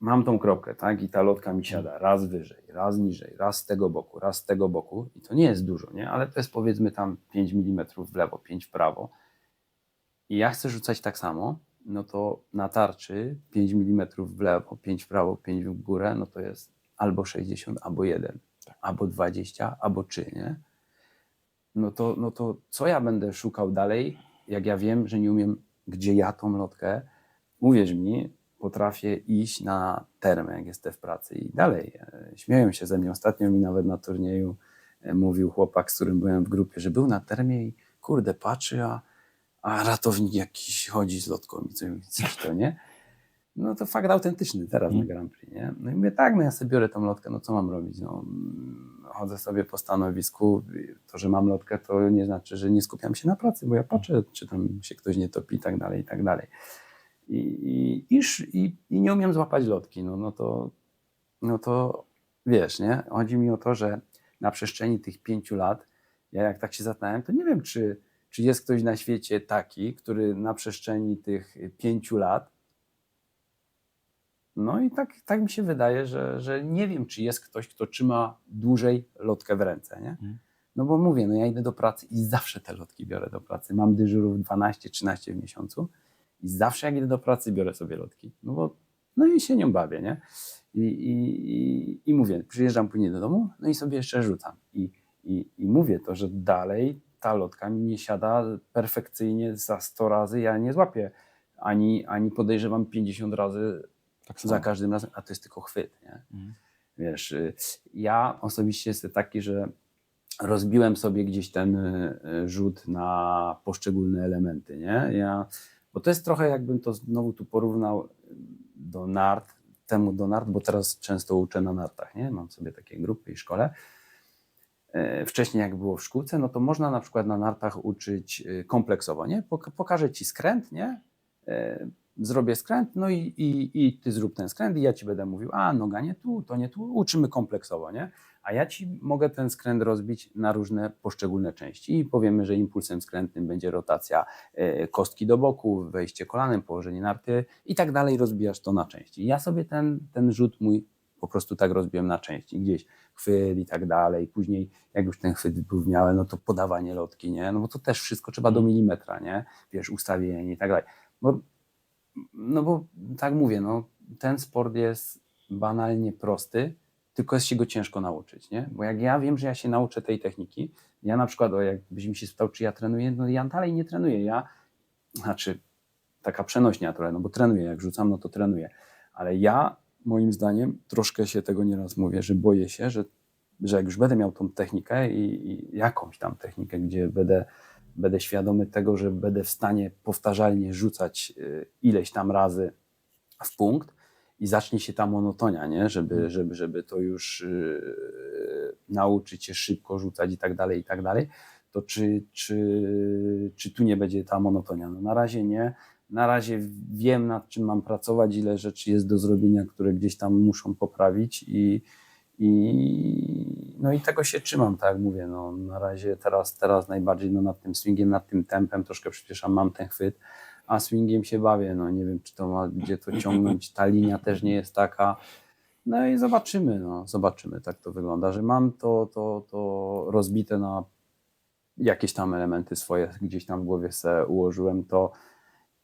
mam tą kropkę, tak? I ta lotka mi siada raz wyżej, raz niżej, raz z tego boku, raz z tego boku. I to nie jest dużo, nie? Ale to jest powiedzmy tam 5 mm w lewo, 5 w prawo. I ja chcę rzucać tak samo, no to na tarczy 5 mm w lewo, 5 w prawo, 5 w górę, no to jest albo 60, albo 1, albo 20, albo 3, nie? No to co ja będę szukał dalej, jak ja wiem, że nie umiem, gdzie ja tą lotkę, uwierz mi, potrafię iść na termę, jak jestem w pracy i dalej. Śmieją się ze mnie. Ostatnio mi nawet na turnieju mówił chłopak, z którym byłem w grupie, że był na termie i kurde, patrzy, a ratownik jakiś chodzi z lotką i coś to, nie? No to fakt autentyczny teraz na Grand Prix, nie? No i mówię, tak, no ja sobie biorę tą lotkę, no co mam robić? No, chodzę sobie po stanowisku, to, że mam lotkę, to nie znaczy, że nie skupiam się na pracy, bo ja patrzę, czy tam się ktoś nie topi i tak dalej, i tak dalej. I nie umiem złapać lotki, no to wiesz, nie? Chodzi mi o to, że na przestrzeni tych 5 lat, ja jak tak się zastanawiam, to nie wiem, czy jest ktoś na świecie taki, który na przestrzeni tych 5 lat, no i tak mi się wydaje, że nie wiem, czy jest ktoś, kto trzyma dłużej lotkę w ręce, nie? No bo mówię, no ja idę do pracy i zawsze te lotki biorę do pracy. Mam dyżurów 12-13 w miesiącu i zawsze jak idę do pracy biorę sobie lotki. No i się nią bawię, nie? I mówię, przyjeżdżam później do domu, no i sobie jeszcze rzucam. I mówię to, że dalej ta lotka mi nie siada perfekcyjnie za 100 razy. Ja nie złapię ani podejrzewam 50 razy Tak za każdym razem, a to jest tylko chwyt, nie? Wiesz, ja osobiście jestem taki, że rozbiłem sobie gdzieś ten rzut na poszczególne elementy, nie? Bo to jest trochę, jakbym to znowu tu porównał do nart, bo teraz często uczę na nartach, nie? Mam sobie takie grupy i szkole. Wcześniej jak było w szkółce, no to można na przykład na nartach uczyć kompleksowo, nie? Pokażę ci skręt, nie? Zrobię skręt, no i ty zrób ten skręt i ja ci będę mówił, a noga nie tu, to nie tu, uczymy kompleksowo, nie? A ja ci mogę ten skręt rozbić na różne poszczególne części i powiemy, że impulsem skrętnym będzie rotacja kostki do boku, wejście kolanem, położenie narty i tak dalej, rozbijasz to na części. Ja sobie ten rzut mój po prostu tak rozbiłem na części, gdzieś chwyt i tak dalej, później jak już ten chwyt był w miarę, no to podawanie lotki, nie? No bo to też wszystko trzeba do milimetra, nie? Wiesz, ustawienie i tak dalej. Bo tak mówię, no, ten sport jest banalnie prosty, tylko jest się go ciężko nauczyć, nie? Bo jak ja wiem, że ja się nauczę tej techniki, ja na przykład, jakbyś mi się spytał, czy ja trenuję, no ja dalej nie trenuję, znaczy taka przenośnia trochę, no bo trenuję, jak rzucam, no to trenuję, ale ja moim zdaniem troszkę się tego nieraz mówię, że boję się, że jak już będę miał tą technikę i jakąś tam technikę, gdzie będę świadomy tego, że będę w stanie powtarzalnie rzucać ileś tam razy w punkt i zacznie się ta monotonia, nie? Żeby to już nauczyć się szybko rzucać i tak dalej, to czy tu nie będzie ta monotonia? No na razie nie. Na razie wiem, nad czym mam pracować, ile rzeczy jest do zrobienia, które gdzieś tam muszą poprawić no i tego się trzymam, tak jak mówię, no na razie teraz najbardziej nad tym swingiem, nad tym tempem troszkę przyspieszam, mam ten chwyt, a swingiem się bawię, no nie wiem, czy to ma gdzie to ciągnąć, ta linia też nie jest taka, no i zobaczymy, tak to wygląda, że mam to rozbite na jakieś tam elementy swoje, gdzieś tam w głowie sobie ułożyłem to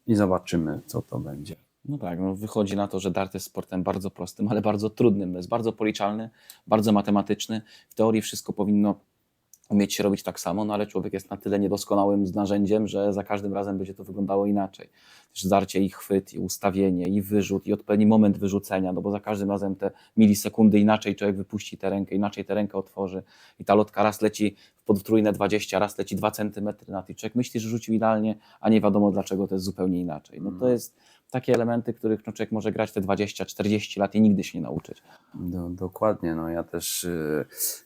i zobaczymy, co to będzie. No tak, no wychodzi na to, że dart jest sportem bardzo prostym, ale bardzo trudnym. Jest bardzo policzalny, bardzo matematyczny. W teorii wszystko powinno umieć się robić tak samo, no ale człowiek jest na tyle niedoskonałym z narzędziem, że za każdym razem będzie to wyglądało inaczej. Też zdarcie i chwyt, i ustawienie, i wyrzut, i odpowiedni moment wyrzucenia, no bo za każdym razem te milisekundy inaczej człowiek wypuści tę rękę, inaczej tę rękę otworzy i ta lotka raz leci w podwójne 20, raz leci 2 centymetry na tej. Człowiek myśli, że rzucił idealnie, a nie wiadomo dlaczego to jest zupełnie inaczej. No to jest takie elementy, których no, człowiek może grać te 20-40 lat i nigdy się nie nauczyć. Dokładnie, no ja też,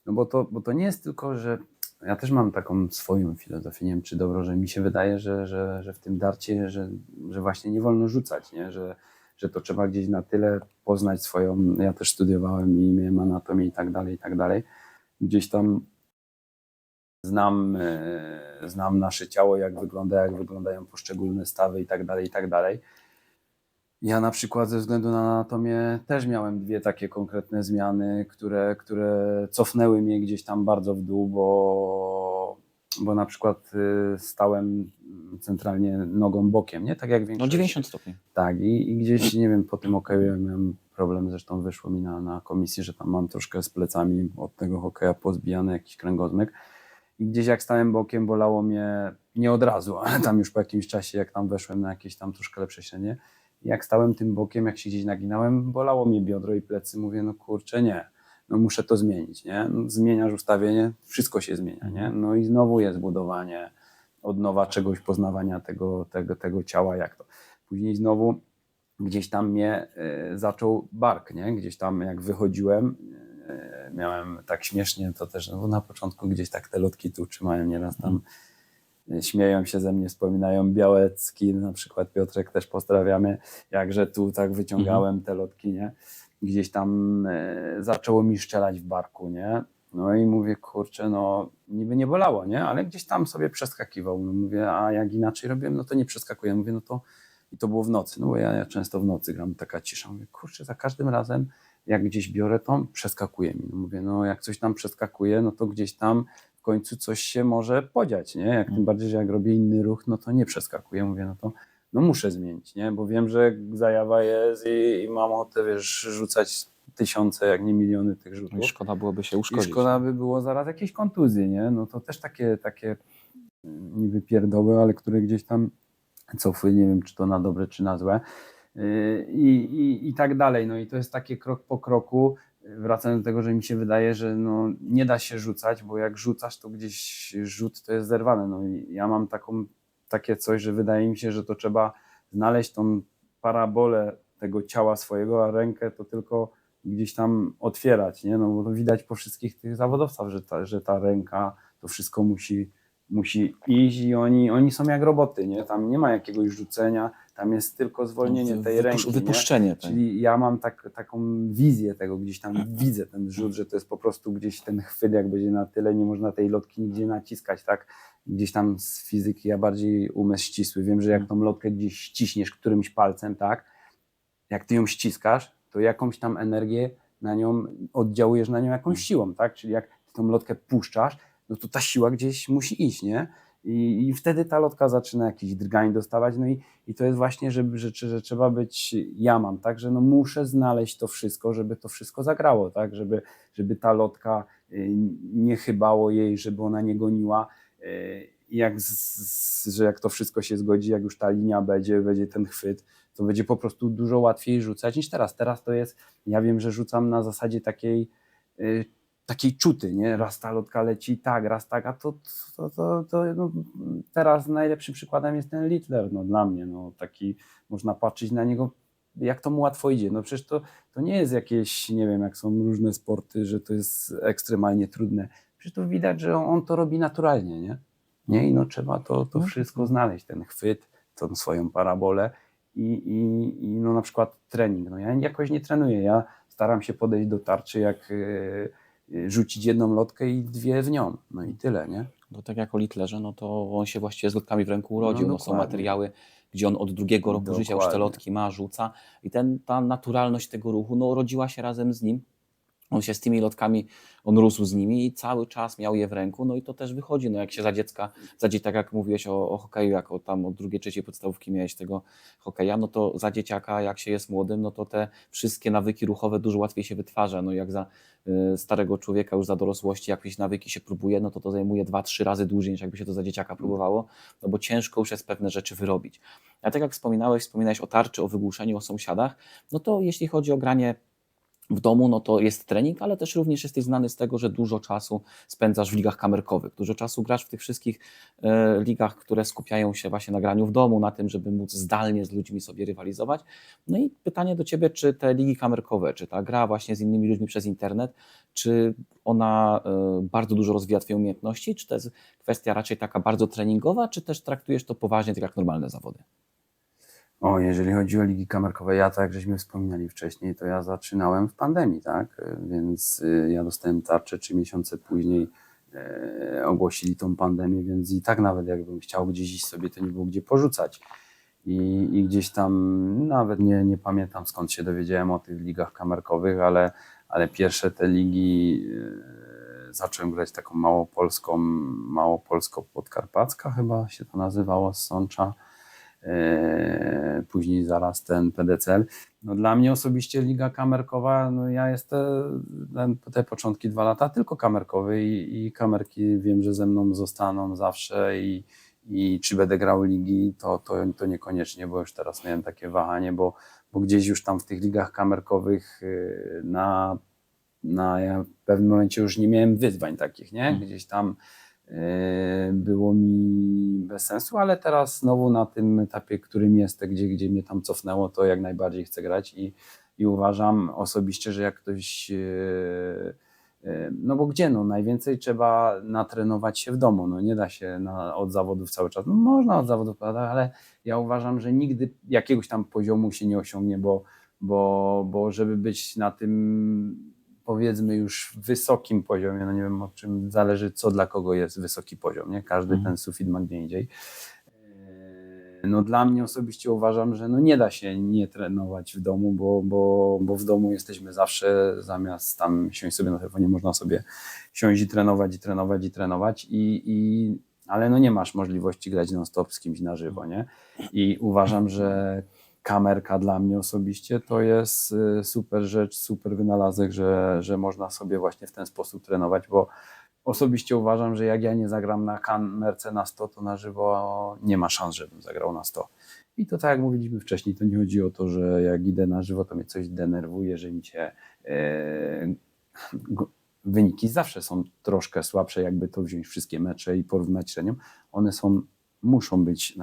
no bo to nie jest tylko, że ja też mam taką swoją filozofię, nie wiem czy dobro, że mi się wydaje, że w tym darcie, że właśnie nie wolno rzucać, nie? Że to trzeba gdzieś na tyle poznać swoją, ja też studiowałem i miałem anatomię i tak dalej, gdzieś tam znam nasze ciało, jak wygląda, jak wyglądają poszczególne stawy i tak dalej. Ja na przykład ze względu na anatomię też miałem 2 takie konkretne zmiany, które cofnęły mnie gdzieś tam bardzo w dół, bo na przykład stałem centralnie nogą bokiem, nie? Tak jak No większość. 90 stopni. Tak, i gdzieś, nie wiem, po tym hokeju ja miałem problem, zresztą wyszło mi na komisji, że tam mam troszkę z plecami od tego hokeja pozbijany jakiś kręgosłup. I gdzieś jak stałem bokiem, bolało mnie nie od razu, ale tam już po jakimś czasie, jak tam weszłem na jakieś tam troszkę lepsze średnie, jak stałem tym bokiem, jak się gdzieś naginałem, bolało mnie biodro i plecy. Mówię, no kurczę, nie, no muszę to zmienić, nie? No, zmieniasz ustawienie, wszystko się zmienia, nie? No i znowu jest budowanie od nowa czegoś, poznawania tego ciała, jak to. Później znowu gdzieś tam mnie zaczął bark, nie? Gdzieś tam jak wychodziłem, miałem tak śmiesznie, to też no, na początku gdzieś tak te lotki tu trzymają, nieraz tam śmieją się ze mnie, wspominają Białecki, na przykład Piotrek też pozdrawiamy, jakże tu tak wyciągałem te lotki, nie? Gdzieś tam zaczęło mi szczelać w barku, nie? No i mówię, kurczę, no niby nie bolało, nie? Ale gdzieś tam sobie przeskakiwał. No mówię, a jak inaczej robiłem, no to nie przeskakuję. Mówię, no to i to było w nocy, no bo ja często w nocy gram, taka cisza. Mówię, kurczę, za każdym razem jak gdzieś biorę, to przeskakuje mi. No mówię, no jak coś tam przeskakuje, no to gdzieś tam w końcu coś się może podziać, nie? Jak tym bardziej, że jak robię inny ruch, no to nie przeskakuję. Mówię, no to no muszę zmienić, nie? Bo wiem, że zajawa jest i mam ochotę, wiesz, rzucać tysiące, jak nie miliony tych rzutów. I szkoda byłoby się I uszkodzić. szkoda by było zaraz jakieś kontuzje, nie? No to też takie niby pierdoły, ale które gdzieś tam cofły, nie wiem, czy to na dobre, czy na złe. I tak dalej. No i to jest takie krok po kroku. Wracając do tego, że mi się wydaje, że no, nie da się rzucać, bo jak rzucasz, to gdzieś rzut to jest zerwane. No i ja mam takie coś, że wydaje mi się, że to trzeba znaleźć tą parabolę tego ciała swojego, a rękę to tylko gdzieś tam otwierać, nie? No bo to widać po wszystkich tych zawodowcach, że ta ręka, to wszystko musi iść i oni są jak roboty, nie? Tam nie ma jakiegoś rzucenia, tam jest tylko zwolnienie tej ręki. Wypuszczenie. Nie? Czyli ja mam taką wizję tego, gdzieś tam widzę ten rzut, że to jest po prostu gdzieś ten chwyt, jak będzie na tyle, nie można tej lotki nigdzie naciskać, tak? Gdzieś tam z fizyki ja bardziej umysł ścisły. Wiem, że jak tą lotkę gdzieś ściśniesz którymś palcem, tak? Jak ty ją ściskasz, to jakąś tam energię na nią oddziałujesz na nią jakąś siłą, tak? Czyli jak ty tą lotkę puszczasz, no to ta siła gdzieś musi iść, nie? I wtedy ta lotka zaczyna jakiś drgań dostawać, no i to jest właśnie, że trzeba być, ja mam, tak, że no muszę znaleźć to wszystko, żeby to wszystko zagrało, tak, żeby ta lotka nie chybało jej, żeby ona nie goniła, że jak to wszystko się zgodzi, jak już ta linia będzie ten chwyt, to będzie po prostu dużo łatwiej rzucać niż teraz. Teraz to jest, ja wiem, że rzucam na zasadzie takiej czuty, nie? Raz ta lotka leci tak, raz tak, a to no, teraz najlepszym przykładem jest ten Littler, no dla mnie, no taki, można patrzeć na niego, jak to mu łatwo idzie, no przecież to nie jest jakieś, nie wiem, jak są różne sporty, że to jest ekstremalnie trudne, przecież to widać, że on to robi naturalnie, nie? I no trzeba to wszystko znaleźć, ten chwyt, tą swoją parabolę i no na przykład trening, no ja jakoś nie trenuję, ja staram się podejść do tarczy, jak rzucić jedną lotkę i 2 w nią, no i tyle, nie? Bo tak jak o Littlerze, no to on się właściwie z lotkami w ręku urodził. No, są materiały, gdzie on od 2 roku życia już te lotki ma, rzuca i ta naturalność tego ruchu no, urodziła się razem z nim. On się z tymi lotkami, on rósł z nimi i cały czas miał je w ręku, no i to też wychodzi, no jak się za dziecka, tak jak mówiłeś o hokeju, jak tam od drugiej, trzeciej podstawówki miałeś tego hokeja, no to za dzieciaka, jak się jest młodym, no to te wszystkie nawyki ruchowe dużo łatwiej się wytwarza, no jak za starego człowieka już za dorosłości jakieś nawyki się próbuje, no to zajmuje 2-3 razy dłużej, niż jakby się to za dzieciaka próbowało, no bo ciężko już jest pewne rzeczy wyrobić. A tak jak wspominałeś o tarczy, o wygłuszeniu, o sąsiadach, no to jeśli chodzi o granie w domu, no to jest trening, ale też również jesteś znany z tego, że dużo czasu spędzasz w ligach kamerkowych. Dużo czasu grasz w tych wszystkich ligach, które skupiają się właśnie na graniu w domu, na tym, żeby móc zdalnie z ludźmi sobie rywalizować. No i pytanie do Ciebie, czy te ligi kamerkowe, czy ta gra właśnie z innymi ludźmi przez internet, czy ona bardzo dużo rozwija Twoje umiejętności, czy to jest kwestia raczej taka bardzo treningowa, czy też traktujesz to poważnie, tak jak normalne zawody? O, jeżeli chodzi o ligi kamerkowe, ja tak jak żeśmy wspominali wcześniej, to ja zaczynałem w pandemii, tak? Więc ja dostałem tarczę 3 miesiące później, ogłosili tą pandemię, więc i tak nawet jakbym chciał gdzieś iść sobie, to nie było gdzie porzucać. I gdzieś tam nawet nie pamiętam skąd się dowiedziałem o tych ligach kamerkowych, ale pierwsze te ligi zacząłem grać taką małopolsko-podkarpacka chyba się to nazywało, z Sącza. Później zaraz ten PDCL. No dla mnie osobiście liga kamerkowa, no ja jestem te początki 2 lata tylko kamerkowy i kamerki wiem, że ze mną zostaną zawsze i czy będę grał ligi, to niekoniecznie, bo już teraz miałem takie wahanie, bo gdzieś już tam w tych ligach kamerkowych ja w pewnym momencie już nie miałem wyzwań takich, nie? Gdzieś tam było mi bez sensu, ale teraz znowu na tym etapie, którym jestem, gdzie mnie tam cofnęło, to jak najbardziej chcę grać i uważam osobiście, że jak ktoś no bo gdzie, no najwięcej trzeba natrenować się w domu, no nie da się od zawodów cały czas, no można od zawodów, ale ja uważam, że nigdy jakiegoś tam poziomu się nie osiągnie, bo żeby być na tym powiedzmy już wysokim poziomie, no nie wiem, o czym zależy, co dla kogo jest wysoki poziom, nie? Każdy ten sufit ma gdzie indziej. No dla mnie osobiście uważam, że no nie da się nie trenować w domu, bo w domu jesteśmy zawsze, zamiast tam siąść sobie na telefonie, można sobie siąść i trenować, ale no nie masz możliwości grać non-stop z kimś na żywo, nie? I uważam, że kamerka dla mnie osobiście to jest super rzecz, super wynalazek, że można sobie właśnie w ten sposób trenować, bo osobiście uważam, że jak ja nie zagram na kamerce na 100, to na żywo nie ma szans, żebym zagrał na 100. I to tak jak mówiliśmy wcześniej, to nie chodzi o to, że jak idę na żywo, to mnie coś denerwuje, że mi się wyniki zawsze są troszkę słabsze, jakby to wziąć wszystkie mecze i porównać średnią. One muszą być,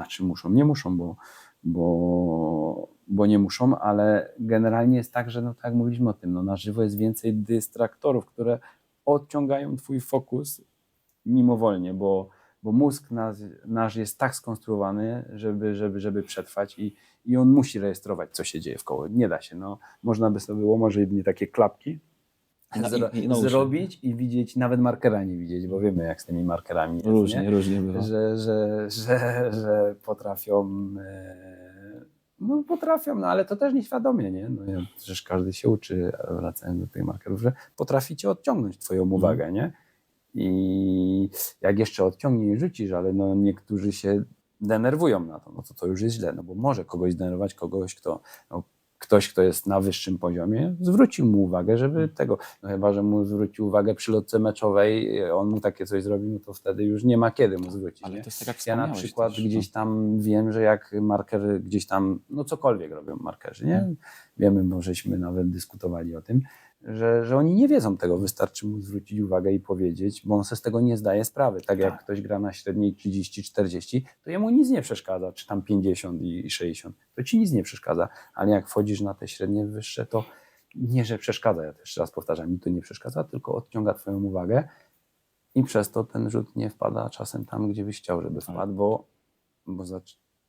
nie muszą, bo nie muszą, ale generalnie jest tak, że no tak jak mówiliśmy o tym, no na żywo jest więcej dystraktorów, które odciągają twój fokus mimowolnie, bo mózg nasz jest tak skonstruowany, żeby przetrwać i on musi rejestrować, co się dzieje wkoło. Nie da się, no można by sobie było może jedynie takie klapki zrobić i widzieć, nawet markera nie widzieć, bo wiemy jak z tymi markerami jest, Różnie bywa. że potrafią, no potrafią, no ale to też nieświadomie, nie? No, przecież każdy się uczy, wracając do tych markerów, że potraficie odciągnąć twoją uwagę, nie? I jak jeszcze odciągnie i rzucisz, ale no niektórzy się denerwują na to, no to już jest źle, no bo może kogoś zdenerwować, ktoś, kto jest na wyższym poziomie, zwrócił mu uwagę, żeby tego, no chyba, że mu zwrócił uwagę przy lotce meczowej, on mu takie coś zrobił, no to wtedy już nie ma kiedy mu zwrócić. Ale nie? to jest tak, jak Ja na przykład też, gdzieś tam wiem, że jak marker gdzieś tam, no cokolwiek robią markerzy, nie? Wiemy, bo żeśmy nawet dyskutowali o tym, że oni nie wiedzą tego, wystarczy mu zwrócić uwagę i powiedzieć, bo on sobie z tego nie zdaje sprawy. Tak jak ktoś gra na średniej 30-40, to jemu nic nie przeszkadza, czy tam 50 i 60, to ci nic nie przeszkadza, ale jak wchodzisz na te średnie wyższe, to nie, że przeszkadza, ja też raz powtarzam, mi to nie przeszkadza, tylko odciąga twoją uwagę i przez to ten rzut nie wpada czasem tam, gdzie byś chciał, żeby wpadł,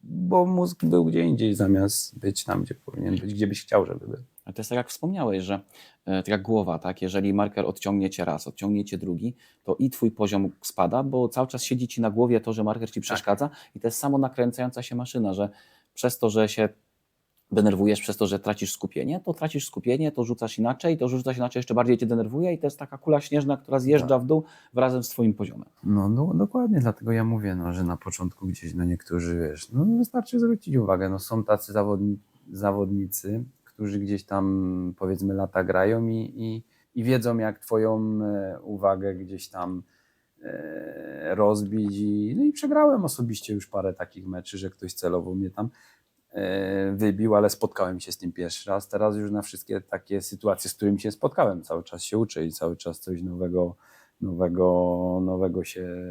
bo mózg był gdzie indziej, zamiast być tam, gdzie powinien być, gdzie byś chciał, żeby był. Ale to jest tak, jak wspomniałeś, że tak jak głowa, tak? Jeżeli marker odciągniecie raz, odciągniecie drugi, to i twój poziom spada, bo cały czas siedzi ci na głowie to, że marker ci przeszkadza i to jest samo nakręcająca się maszyna, że przez to, że się denerwujesz przez to, że tracisz skupienie, to rzucasz inaczej, jeszcze bardziej cię denerwuje i to jest taka kula śnieżna, która zjeżdża w dół wrazem z twoim poziomem. No, dokładnie, dlatego ja mówię, no, że na początku gdzieś niektórzy, wiesz, no wystarczy zwrócić uwagę, no są tacy zawodnicy, którzy gdzieś tam powiedzmy lata grają i wiedzą jak twoją uwagę gdzieś tam rozbić no i przegrałem osobiście już parę takich meczy, że ktoś celowo mnie tam wybił, ale spotkałem się z tym pierwszy raz. Teraz już na wszystkie takie sytuacje, z którymi się spotkałem, cały czas się uczę i cały czas coś nowego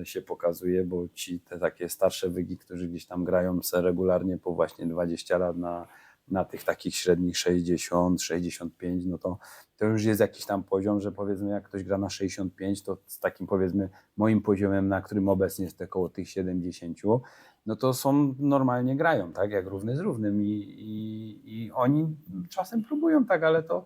się pokazuje, bo ci te takie starsze wygi, którzy gdzieś tam grają se regularnie po właśnie 20 lat na tych takich średnich 60, 65, no to już jest jakiś tam poziom, że powiedzmy jak ktoś gra na 65, to z takim powiedzmy moim poziomem, na którym obecnie jest około tych 70, no to są normalnie grają, tak, jak równy z równym i oni czasem próbują tak, ale to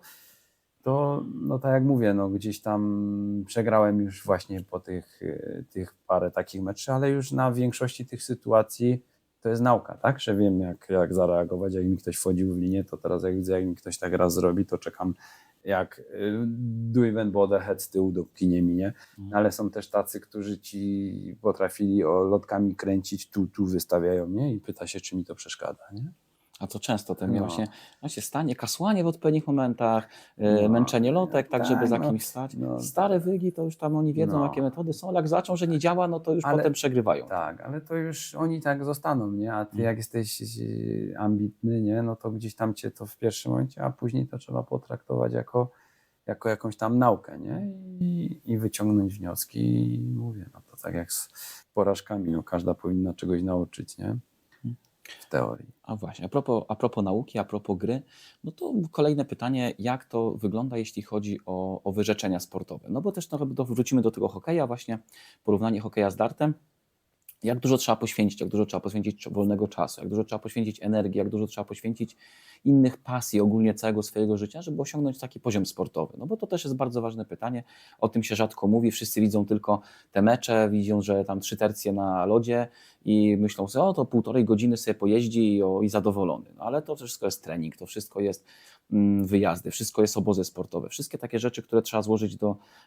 no tak jak mówię, no gdzieś tam przegrałem już właśnie po tych parę takich meczy, ale już na większości tych sytuacji to jest nauka, tak, że wiem jak zareagować, jak mi ktoś wchodził w linię, to teraz jak widzę, jak mi ktoś tak raz zrobi, to czekam jak Duiven Bode head z tyłu dopóki minie, ale są też tacy, którzy ci potrafili lotkami kręcić, tu wystawiają, nie, i pyta się, czy mi to przeszkadza, nie? A to często te No. właśnie stanie, kasłanie w odpowiednich momentach, No, męczenie lotek, tak żeby tak, za no, kimś stać. no, Stare wygi to już tam oni wiedzą, no. jakie metody są, ale jak zobaczą, że nie działa, no to już Ale- potem przegrywają. Tak, ale to już oni tak zostaną, nie? A ty jak jesteś ambitny, nie? No to gdzieś tam cię to w pierwszym momencie, a później to trzeba potraktować jako jakąś tam naukę, nie? I wyciągnąć wnioski i mówię, no to tak jak z porażkami, no każda powinna czegoś nauczyć, nie? W teorii. A właśnie, a propos nauki, a propos gry, no to kolejne pytanie, jak to wygląda, jeśli chodzi o wyrzeczenia sportowe? No bo też wrócimy do tego hokeja, właśnie porównanie hokeja z dartem. Jak dużo trzeba poświęcić wolnego czasu, jak dużo trzeba poświęcić energii, jak dużo trzeba poświęcić innych pasji, ogólnie całego swojego życia, żeby osiągnąć taki poziom sportowy. No bo to też jest bardzo ważne pytanie, o tym się rzadko mówi, wszyscy widzą tylko te mecze, widzą, że tam 3 tercje na lodzie i myślą sobie, o to 1,5 godziny sobie pojeździ i zadowolony. No ale to wszystko jest trening, to wszystko jest wyjazdy, wszystko jest obozy sportowe, wszystkie takie rzeczy, które trzeba złożyć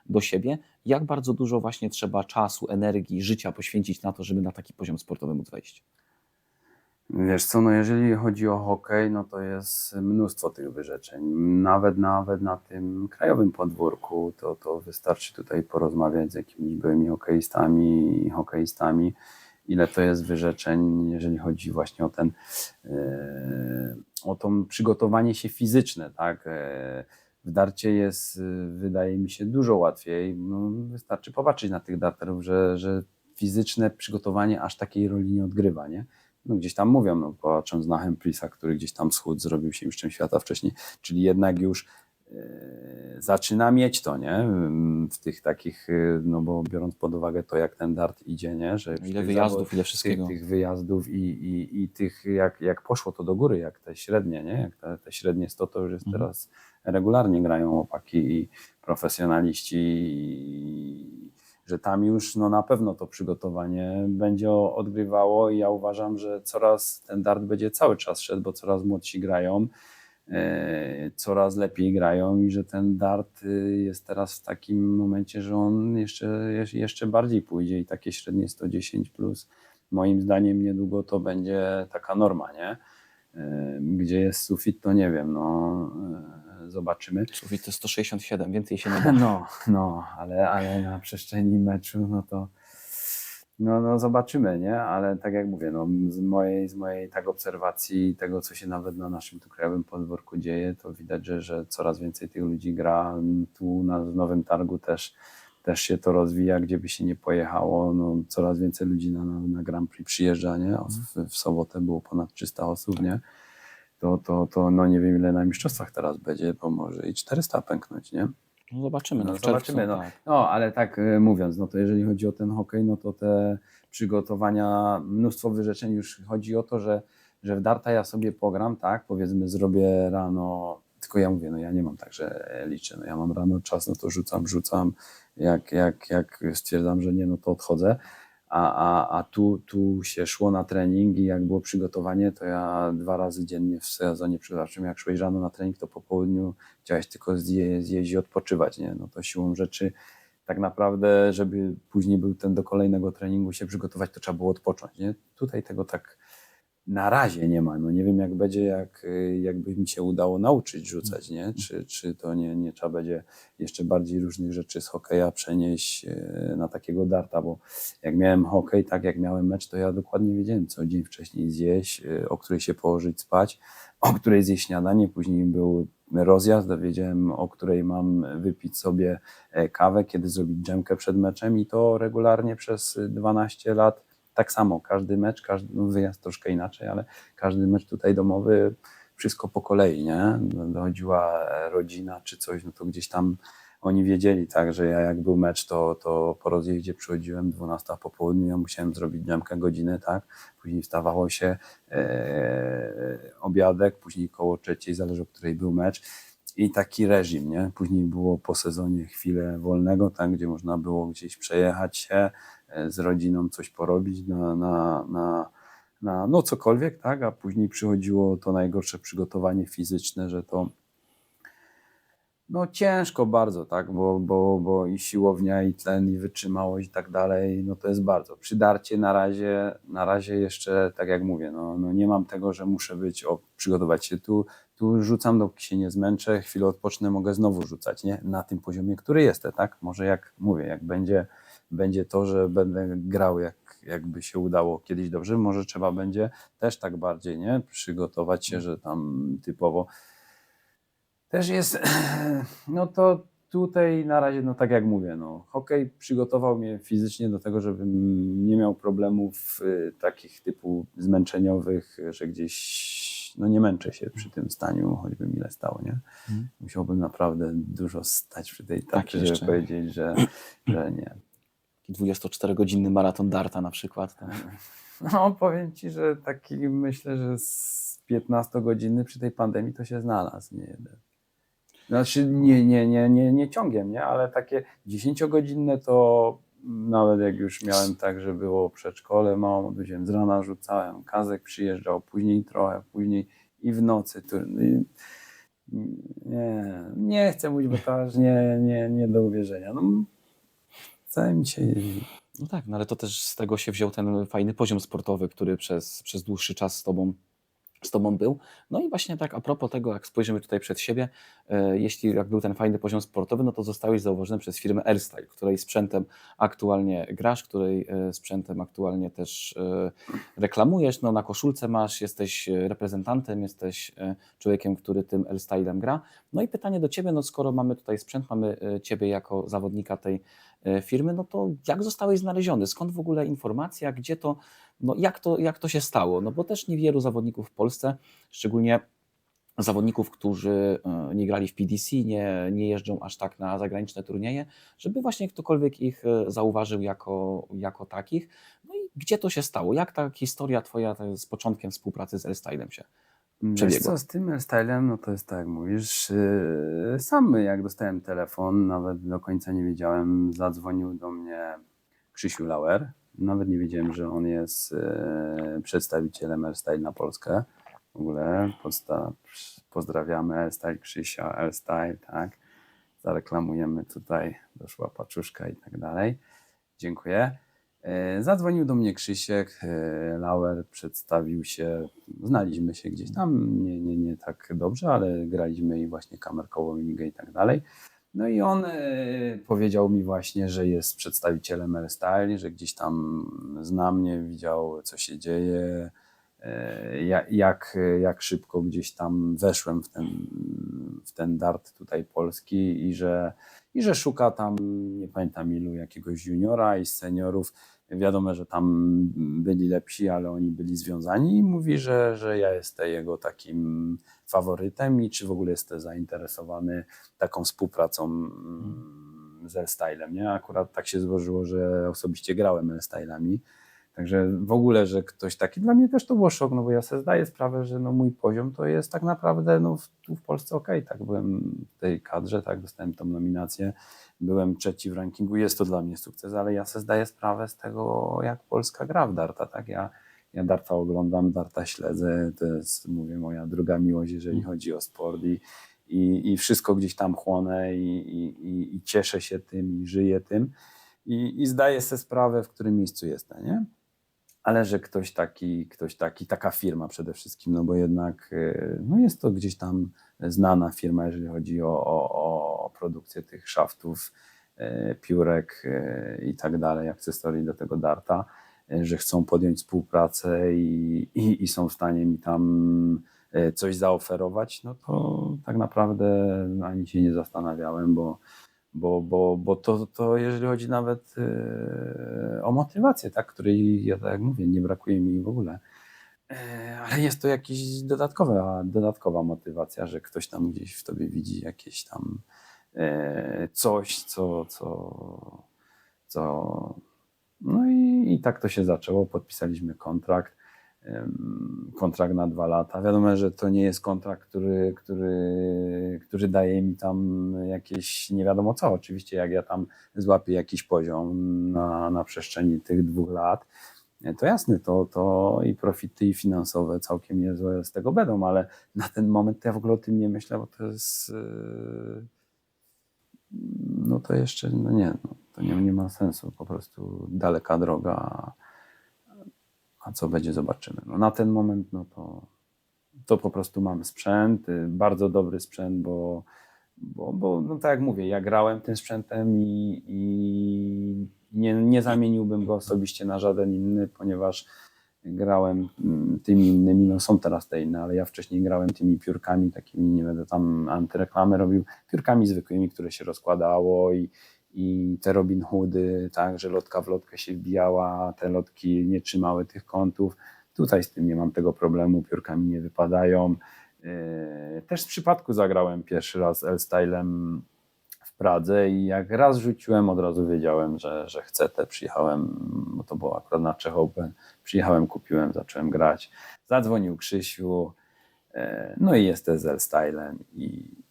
do siebie. Jak bardzo dużo właśnie trzeba czasu, energii, życia poświęcić na to, żeby na taki poziom sportowy móc wejść? Wiesz co, no jeżeli chodzi o hokej, no to jest mnóstwo tych wyrzeczeń. Nawet na tym krajowym podwórku, to wystarczy tutaj porozmawiać z jakimiś byłymi hokeistami, ile to jest wyrzeczeń, jeżeli chodzi właśnie o to przygotowanie się fizyczne, tak? W darcie jest, wydaje mi się, dużo łatwiej. No, wystarczy popatrzeć na tych darterów, że fizyczne przygotowanie aż takiej roli nie odgrywa, nie? No gdzieś tam mówią, no patrząc na Hemprisa, który gdzieś tam schudł, zrobił się mistrzem świata wcześniej, czyli jednak już zaczyna mieć to, nie? W tych takich, no bo biorąc pod uwagę to, jak ten dart idzie, nie? Że Ile wyjazdów, ile wszystkiego. Tych wyjazdów i tych, jak poszło to do góry, jak te średnie, nie? Jak te średnie 100 to już jest teraz regularnie grają chłopaki i profesjonaliści że tam już no na pewno to przygotowanie będzie odgrywało i ja uważam, że ten dart będzie cały czas szedł, bo coraz młodsi grają, coraz lepiej grają i że ten dart jest teraz w takim momencie, że on jeszcze bardziej pójdzie i takie średnie 110 plus moim zdaniem niedługo to będzie taka norma, nie? Gdzie jest sufit, to nie wiem, no zobaczymy. Sufit to 167, więcej się nie da. No, ale na przestrzeni meczu, no to no zobaczymy, nie? Ale tak jak mówię, no z mojej tak obserwacji tego, co się nawet na naszym tu krajowym podwórku dzieje, to widać, że coraz więcej tych ludzi gra. Tu w Nowym Targu też się to rozwija, gdzie by się nie pojechało. No, coraz więcej ludzi na Grand Prix przyjeżdża, nie? W sobotę było ponad 300 osób, nie? To no nie wiem, ile na mistrzostwach teraz będzie, bo może i 400 pęknąć, nie? No zobaczymy. No w czerwcu, zobaczymy. tak. No, ale tak mówiąc, no to jeżeli chodzi o ten hokej, no to te przygotowania, mnóstwo wyrzeczeń, już chodzi o to, że w darta ja sobie pogram, tak, powiedzmy zrobię rano, tylko ja mówię, no ja nie mam tak, że liczę, no ja mam rano czas, no to rzucam, jak stwierdzam, że nie, no to odchodzę, a tu się szło na trening i jak było przygotowanie, to ja 2 razy dziennie w sezonie przygotowawczym, jak szłeś rano na trening, to po południu chciałeś tylko zjeść i odpoczywać, nie? No to siłą rzeczy tak naprawdę, żeby później był ten do kolejnego treningu się przygotować, to trzeba było odpocząć, nie? Tutaj tego tak na razie nie ma. No nie wiem jak będzie, jakby mi się udało nauczyć rzucać, nie? Czy to nie trzeba będzie jeszcze bardziej różnych rzeczy z hokeja przenieść na takiego darta, bo jak miałem hokej, tak jak miałem mecz, to ja dokładnie wiedziałem, co dzień wcześniej zjeść, o której się położyć spać, o której zjeść śniadanie, później był rozjazd, wiedziałem, o której mam wypić sobie kawę, kiedy zrobić dżemkę przed meczem i to regularnie przez 12 lat. Tak samo, każdy mecz, każdy wyjazd troszkę inaczej, ale każdy mecz tutaj domowy, wszystko po kolei, nie? Dochodziła rodzina czy coś, no to gdzieś tam oni wiedzieli, tak, że ja jak był mecz, to po rozjeździe przychodziłem 12 po południu, ja musiałem zrobić dżemkę godzinę, tak? Później wstawało się obiadek, później koło 3, zależy o której był mecz. I taki reżim, nie? Później było po sezonie chwilę wolnego, tak, gdzie można było gdzieś przejechać się z rodziną, coś porobić na no cokolwiek, tak, a później przychodziło to najgorsze przygotowanie fizyczne, że to no ciężko bardzo, tak, bo i siłownia, i tlen, i wytrzymałość i tak dalej, no to jest bardzo. Przy darcie na razie jeszcze, tak jak mówię, no nie mam tego, że muszę przygotować się tu rzucam, dopóki się nie zmęczę, chwilę odpocznę, mogę znowu rzucać, nie? Na tym poziomie, który jestem, tak? Może jak mówię, jak będzie to, że będę grał, jakby się udało kiedyś dobrze, może trzeba będzie też tak bardziej, nie? Przygotować się, że tam typowo też jest, no to tutaj na razie, no tak jak mówię, no hokej przygotował mnie fizycznie do tego, żebym nie miał problemów takich typu zmęczeniowych, że gdzieś no nie męczę się przy tym staniu, choćby ile stało, nie? Musiałbym naprawdę dużo stać przy tej tarczy, żeby jeszcze. powiedzieć, że nie. 24-godzinny maraton darta na przykład. Tak? No powiem Ci, że taki myślę, że z 15-godzinny przy tej pandemii to się znalazł, nie jeden. Znaczy nie ciągiem, nie? Ale takie 10-godzinne to nawet jak już miałem tak, że było przedszkole, małą odwiedziłem z rana, rzucałem, Kazek przyjeżdżał, później trochę, później i w nocy. Nie chcę mówić, bo to aż nie do uwierzenia. No, chce mi się jeździć. No tak, no ale to też z tego się wziął ten fajny poziom sportowy, który przez dłuższy czas z tobą był. No i właśnie tak a propos tego, jak spojrzymy tutaj przed siebie, jeśli jak był ten fajny poziom sportowy, no to zostałeś zauważony przez firmę AirStyle, której sprzętem aktualnie grasz, której sprzętem aktualnie też reklamujesz, no na koszulce masz, jesteś reprezentantem, jesteś człowiekiem, który tym AirStylem gra. No i pytanie do ciebie, no skoro mamy tutaj sprzęt, mamy ciebie jako zawodnika tej firmy, no to jak zostałeś znaleziony? Skąd w ogóle informacja, gdzie to, no jak to się stało? No bo też niewielu zawodników w Polsce, szczególnie zawodników, którzy nie grali w PDC, nie jeżdżą aż tak na zagraniczne turnieje, żeby właśnie ktokolwiek ich zauważył jako takich. No i gdzie to się stało? Jak ta historia twoja z początkiem współpracy z AirStylem się Wiesz przebiegła? co, z tym stylem, no to jest tak jak mówisz, sam jak dostałem telefon, nawet do końca nie wiedziałem, zadzwonił do mnie Krzysiu Lauer, nawet nie wiedziałem, że on jest przedstawicielem AirStyle na Polskę, w ogóle pozdrawiamy AirStyle Krzysia, AirStyle, tak, zareklamujemy tutaj, doszła paczuszka i tak dalej, dziękuję. Zadzwonił do mnie Krzysiek Lauer, przedstawił się, znaliśmy się gdzieś tam, nie tak dobrze, ale graliśmy i właśnie kamerkową ligę i tak dalej. No i on powiedział mi właśnie, że jest przedstawicielem AirStyle, że gdzieś tam zna mnie, widział co się dzieje, jak szybko gdzieś tam weszłem w ten dart tutaj polski i że szuka tam, nie pamiętam ilu, jakiegoś juniora i seniorów. Wiadomo, że tam byli lepsi, ale oni byli związani i mówi, że ja jestem jego takim faworytem i czy w ogóle jestem zainteresowany taką współpracą z AirStylem, nie? Akurat tak się złożyło, że osobiście grałem AirStylami, Także w ogóle, że ktoś taki, dla mnie też to było szok, no bo ja sobie zdaję sprawę, że no mój poziom to jest tak naprawdę no tu w Polsce okej, tak, byłem w tej kadrze, tak, dostałem tą nominację, byłem trzeci w rankingu, jest to dla mnie sukces, ale ja sobie zdaję sprawę z tego, jak Polska gra w darta, tak, ja darta oglądam, darta śledzę, to jest, mówię, moja druga miłość, jeżeli chodzi o sport i wszystko gdzieś tam chłonę i cieszę się tym i żyję tym i zdaję sobie sprawę, w którym miejscu jestem, nie? Ale że ktoś taki, taka firma przede wszystkim, no bo jednak no jest to gdzieś tam znana firma, jeżeli chodzi o produkcję tych szaftów, piórek i tak dalej, akcesorii do tego darta, że chcą podjąć współpracę i są w stanie mi tam coś zaoferować, no to tak naprawdę ani się nie zastanawiałem, bo to jeżeli chodzi nawet o motywację, tak, której ja tak jak mówię, nie brakuje mi w ogóle. Ale jest to jakaś dodatkowa motywacja, że ktoś tam gdzieś w tobie widzi jakieś tam coś, co no i tak to się zaczęło. Podpisaliśmy kontrakt na 2 lata. Wiadomo, że to nie jest kontrakt, który daje mi tam jakieś nie wiadomo co. Oczywiście jak ja tam złapię jakiś poziom na przestrzeni tych 2 lat, to jasne, to i profity i finansowe całkiem niezłe z tego będą, ale na ten moment ja w ogóle o tym nie myślę, bo to jest no to jeszcze, no nie, no, to nie ma sensu, po prostu daleka droga, a co będzie, zobaczymy. No na ten moment, no to po prostu mam sprzęt, bardzo dobry sprzęt, bo no tak jak mówię, ja grałem tym sprzętem i nie zamieniłbym go osobiście na żaden inny, ponieważ grałem tymi innymi, no są teraz te inne, ale ja wcześniej grałem tymi piórkami takimi, nie będę tam antyreklamy robił, piórkami zwykłymi, które się rozkładało i te Robin Hoody, tak, że lotka w lotkę się wbijała, te lotki nie trzymały tych kątów. Tutaj z tym nie mam tego problemu, piórkami nie wypadają. Też w przypadku zagrałem pierwszy raz L-Stylem w Pradze i jak raz rzuciłem, od razu wiedziałem, że chcę te. Przyjechałem, bo to było akurat na Czech Open, przyjechałem, kupiłem, zacząłem grać. Zadzwonił Krzysiu, no i jestem z L-Stylem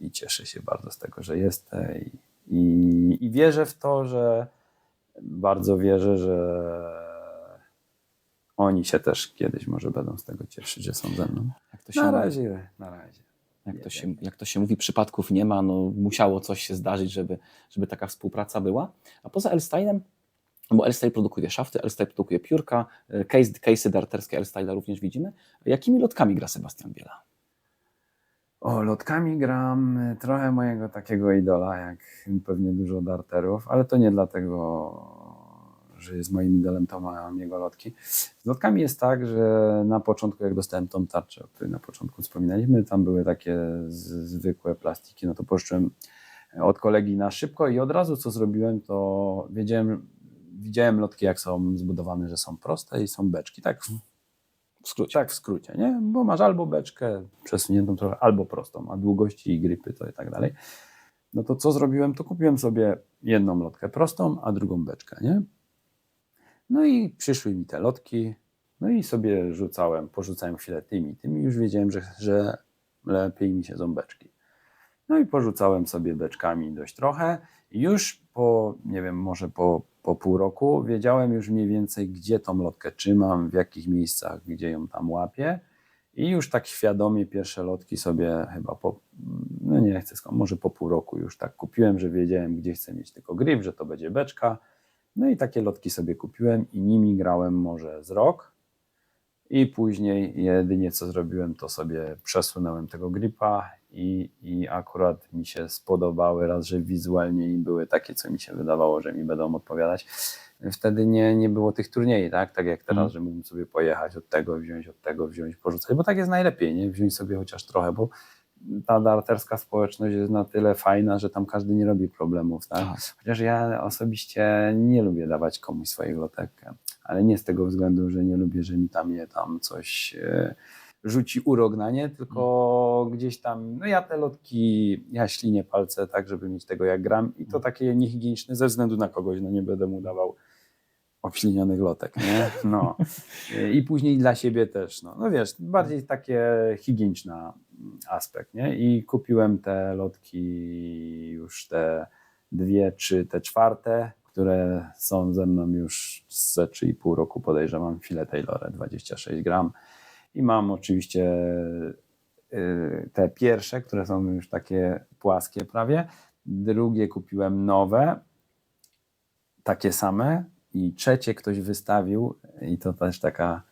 i cieszę się bardzo z tego, że jestem i wierzę w to, bardzo wierzę, że oni się też kiedyś może będą z tego cieszyć, że są ze mną. Jak to się Na mówi? razie, na razie. Jak to się mówi, przypadków nie ma, no musiało coś się zdarzyć, żeby taka współpraca była. A poza L-Stylem, bo L-Style produkuje szafty, L-Style produkuje piórka, case'y darterskie L-Styla również widzimy. Jakimi lotkami gra Sebastian Biela? O, lotkami gram trochę mojego takiego idola, jak pewnie dużo darterów, ale to nie dlatego, że jest moim idolem, to mam jego lotki. Z lotkami jest tak, że na początku, jak dostałem tą tarczę, o której na początku wspominaliśmy, tam były takie zwykłe plastiki, no to pożyczyłem od kolegi na szybko i od razu co zrobiłem, to widziałem lotki, jak są zbudowane, że są proste i są beczki, tak W skrócie. tak w skrócie, nie? Bo masz albo beczkę przesuniętą trochę, albo prostą, a długości i gripy to i tak dalej. No to co zrobiłem? To kupiłem sobie jedną lotkę prostą, a drugą beczkę, nie? No i przyszły mi te lotki, no i sobie porzucałem chwilę tymi, już wiedziałem, że lepiej mi siedzą beczki. No i porzucałem sobie beczkami dość trochę i już nie wiem, może po pół roku wiedziałem już mniej więcej, gdzie tą lotkę trzymam, w jakich miejscach, gdzie ją tam łapię i już tak świadomie pierwsze lotki sobie chyba no nie chcę, może po pół roku już tak kupiłem, że wiedziałem, gdzie chcę mieć tylko grip, że to będzie beczka. No i takie lotki sobie kupiłem i nimi grałem może z rok i później jedynie co zrobiłem, to sobie przesunąłem tego gripa i akurat mi się spodobały, raz, że wizualnie i były takie, co mi się wydawało, że mi będą odpowiadać. Wtedy nie było tych turniejów, tak jak teraz, że mógłbym sobie pojechać od tego wziąć, porzucać, bo tak jest najlepiej, nie? Wziąć sobie chociaż trochę, bo ta darterska społeczność jest na tyle fajna, że tam każdy nie robi problemów, tak? Chociaż ja osobiście nie lubię dawać komuś swoich lotek, ale nie z tego względu, że nie lubię, że mi tam coś rzuci urok na nie, tylko gdzieś tam, no ja te lotki, ja ślinię palce tak, żeby mieć tego jak gram i to takie niehigieniczne ze względu na kogoś, no nie będę mu dawał obślinionych lotek, nie? No. I później dla siebie też, no wiesz, bardziej takie higieniczny aspekt, nie? I kupiłem te lotki już te 2, 3, te czwarte, które są ze mną już ze 3,5 roku, podejrzewam, File Taylora 26 gram. I mam oczywiście te pierwsze, które są już takie płaskie prawie. Drugie kupiłem nowe, takie same. I trzecie ktoś wystawił, i to też taka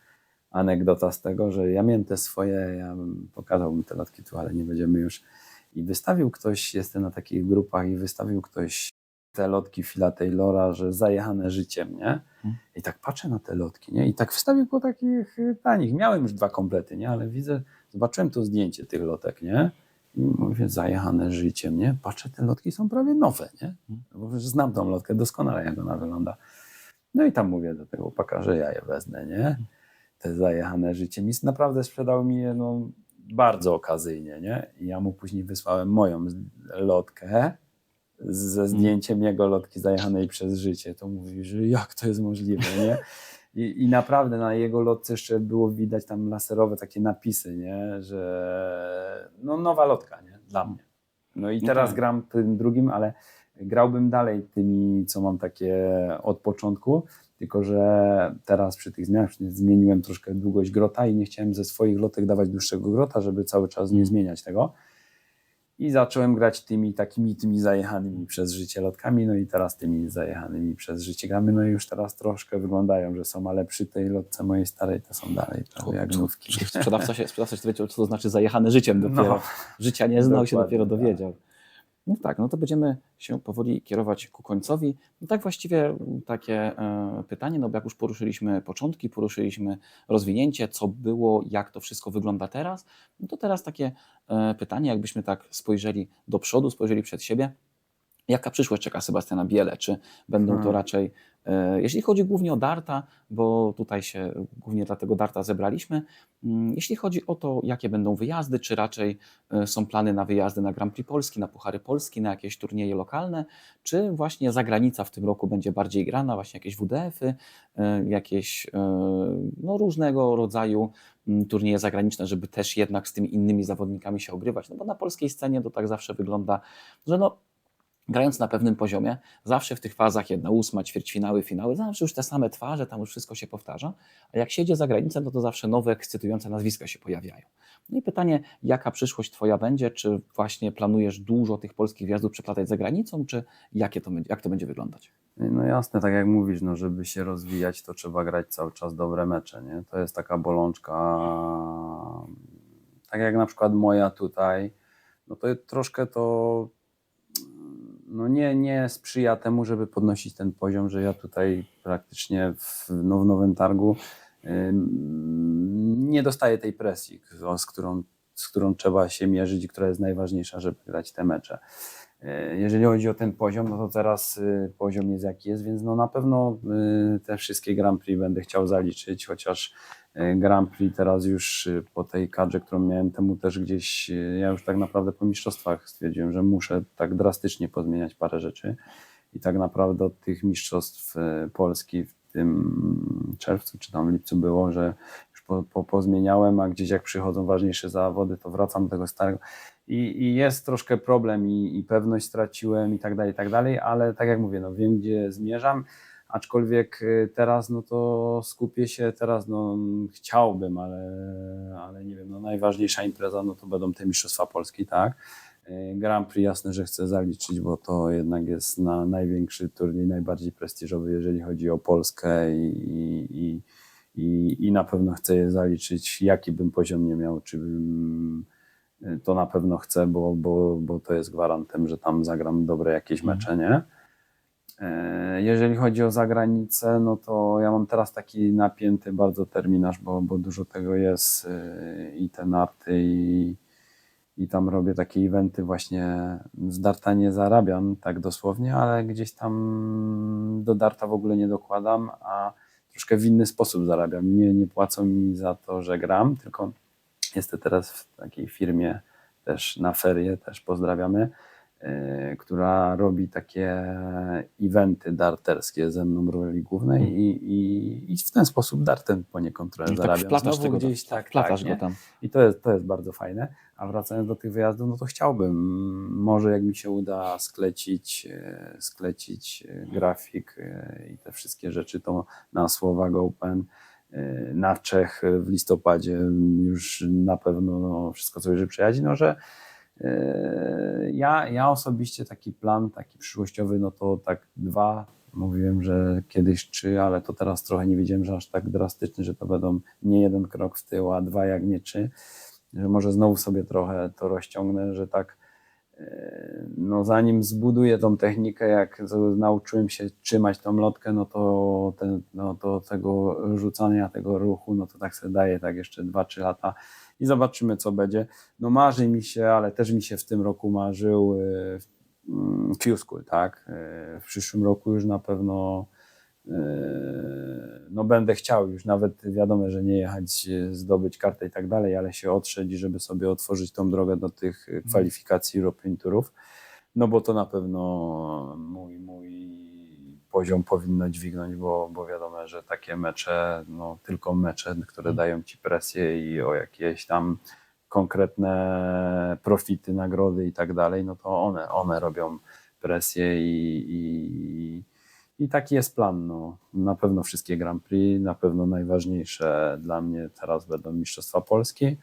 anegdota z tego, że ja miałem te swoje, ja bym pokazał mi te lotki tu, ale nie będziemy już. I wystawił ktoś, jestem na takich grupach, i wystawił ktoś te lotki Fila Taylora, że zajechane życiem, nie? I tak patrzę na te lotki, nie? I tak wstawił po takich tanich. Miałem już 2 komplety, nie? Ale widzę, zobaczyłem to zdjęcie tych lotek, nie? I mówię, zajechane życiem, nie? Patrzę, te lotki są prawie nowe, nie? Bo już znam tą lotkę doskonale, jak ona wygląda. No i tam mówię do tego chłopaka, że ja je wezmę, nie? Te zajechane życiem. I naprawdę sprzedał mi je bardzo okazyjnie, nie? I ja mu później wysłałem moją lotkę ze zdjęciem jego lotki zajechanej przez życie. To mówi, że jak to jest możliwe, nie? I naprawdę na jego lotce jeszcze było widać tam laserowe takie napisy, nie? Że nowa lotka, nie? Dla mnie. No i teraz tak. gram tym drugim, ale grałbym dalej tymi, co mam takie od początku, tylko że teraz przy tych zmianach zmieniłem troszkę długość grota i nie chciałem ze swoich lotek dawać dłuższego grota, żeby cały czas nie zmieniać tego. I zacząłem grać tymi zajechanymi przez życie lotkami, no i teraz tymi zajechanymi przez życie gramy, no i już teraz troszkę wyglądają, że są, ale przy tej lotce mojej starej to są dalej prawie jak nówki. Sprzedawca się dowiedział, co to znaczy zajechane życiem dopiero. Życia nie znał, się dopiero dowiedział. No tak, no to będziemy się powoli kierować ku końcowi. No tak właściwie takie pytanie, no bo jak już poruszyliśmy początki, poruszyliśmy rozwinięcie, co było, jak to wszystko wygląda teraz, no to teraz takie pytanie, jakbyśmy tak spojrzeli do przodu, spojrzeli przed siebie, jaka przyszłość czeka Sebastiana Bielę? Czy będą to raczej, jeśli chodzi głównie o darta, bo tutaj się głównie dla tego darta zebraliśmy, jeśli chodzi o to, jakie będą wyjazdy, czy raczej są plany na wyjazdy na Grand Prix Polski, na Puchary Polski, na jakieś turnieje lokalne, czy właśnie zagranica w tym roku będzie bardziej grana, właśnie jakieś WDF-y, jakieś różnego rodzaju turnieje zagraniczne, żeby też jednak z tymi innymi zawodnikami się ogrywać, no bo na polskiej scenie to tak zawsze wygląda, że grając na pewnym poziomie, zawsze w tych fazach 1/8, ćwierćfinały, finały, zawsze już te same twarze, tam już wszystko się powtarza, a jak się jedzie za granicę, no to zawsze nowe, ekscytujące nazwiska się pojawiają. No i pytanie, jaka przyszłość Twoja będzie? Czy właśnie planujesz dużo tych polskich wjazdów przeplatać za granicą, czy jak to będzie wyglądać? No jasne, tak jak mówisz, żeby się rozwijać, to trzeba grać cały czas dobre mecze, nie? To jest taka bolączka, tak jak na przykład moja tutaj, no to troszkę to nie sprzyja temu, żeby podnosić ten poziom, że ja tutaj praktycznie w nowym targu nie dostaję tej presji, z którą trzeba się mierzyć i która jest najważniejsza, żeby grać te mecze. Jeżeli chodzi o ten poziom, no to teraz poziom jest jaki jest, więc na pewno te wszystkie Grand Prix będę chciał zaliczyć, chociaż Grand Prix teraz już po tej kadrze, którą miałem temu też gdzieś, ja już tak naprawdę po mistrzostwach stwierdziłem, że muszę tak drastycznie pozmieniać parę rzeczy i tak naprawdę od tych mistrzostw Polski w tym czerwcu czy tam lipcu było, że już pozmieniałem, a gdzieś jak przychodzą ważniejsze zawody, to wracam do tego starego i jest troszkę problem i pewność straciłem i tak dalej, ale tak jak mówię, wiem gdzie zmierzam. Aczkolwiek teraz to skupię się, teraz chciałbym, ale nie wiem, najważniejsza impreza to będą te Mistrzostwa Polski, tak? Grand Prix jasne, że chcę zaliczyć, bo to jednak jest największy turniej, najbardziej prestiżowy, jeżeli chodzi o Polskę i na pewno chcę je zaliczyć, jaki bym poziom nie miał, czy bym to na pewno chcę, bo to jest gwarantem, że tam zagram dobre jakieś mecze, nie? Jeżeli chodzi o zagranicę, no to ja mam teraz taki napięty bardzo terminarz, bo dużo tego jest i te narty i tam robię takie eventy właśnie, z darta nie zarabiam tak dosłownie, ale gdzieś tam do darta w ogóle nie dokładam, a troszkę w inny sposób zarabiam. Nie płacą mi za to, że gram, tylko jestem teraz w takiej firmie też na ferie, też pozdrawiamy, która robi takie eventy darterskie ze mną w roli głównej i w ten sposób dartem poniekąd trochę Tak zarabiam. wplatasz Znowu tego, gdzieś wplatasz go nie? tam. I to jest bardzo fajne. A wracając do tych wyjazdów, no to chciałbym, może jak mi się uda sklecić grafik i te wszystkie rzeczy, to na Slovak Open, na Czech w listopadzie już na pewno wszystko co już przyjaźni, no że ja osobiście taki plan, taki przyszłościowy, no to tak 2, mówiłem, że kiedyś 3, ale to teraz trochę nie wiedziałem, że aż tak drastyczny, że to będą nie 1 krok w tył, a 2 jak nie 3, że może znowu sobie trochę to rozciągnę, że tak no zanim zbuduję tą technikę, jak nauczyłem się trzymać tą lotkę, no to tego rzucania, tego ruchu, no to tak sobie daję tak jeszcze 2-3 lata i zobaczymy co będzie. No marzy mi się, ale też mi się w tym roku marzył Q-School, tak? W przyszłym roku już na pewno no będę chciał już nawet wiadomo, że nie jechać, zdobyć kartę i tak dalej, ale się otrzeć, żeby sobie otworzyć tą drogę do tych kwalifikacji European Tourów, no bo to na pewno mój poziom powinno dźwignąć, bo wiadomo, że takie mecze, no tylko mecze, które dają ci presję i o jakieś tam konkretne profity, nagrody i tak dalej, no to one robią presję i taki jest plan. No. Na pewno wszystkie Grand Prix, na pewno najważniejsze dla mnie teraz będą Mistrzostwa Polski.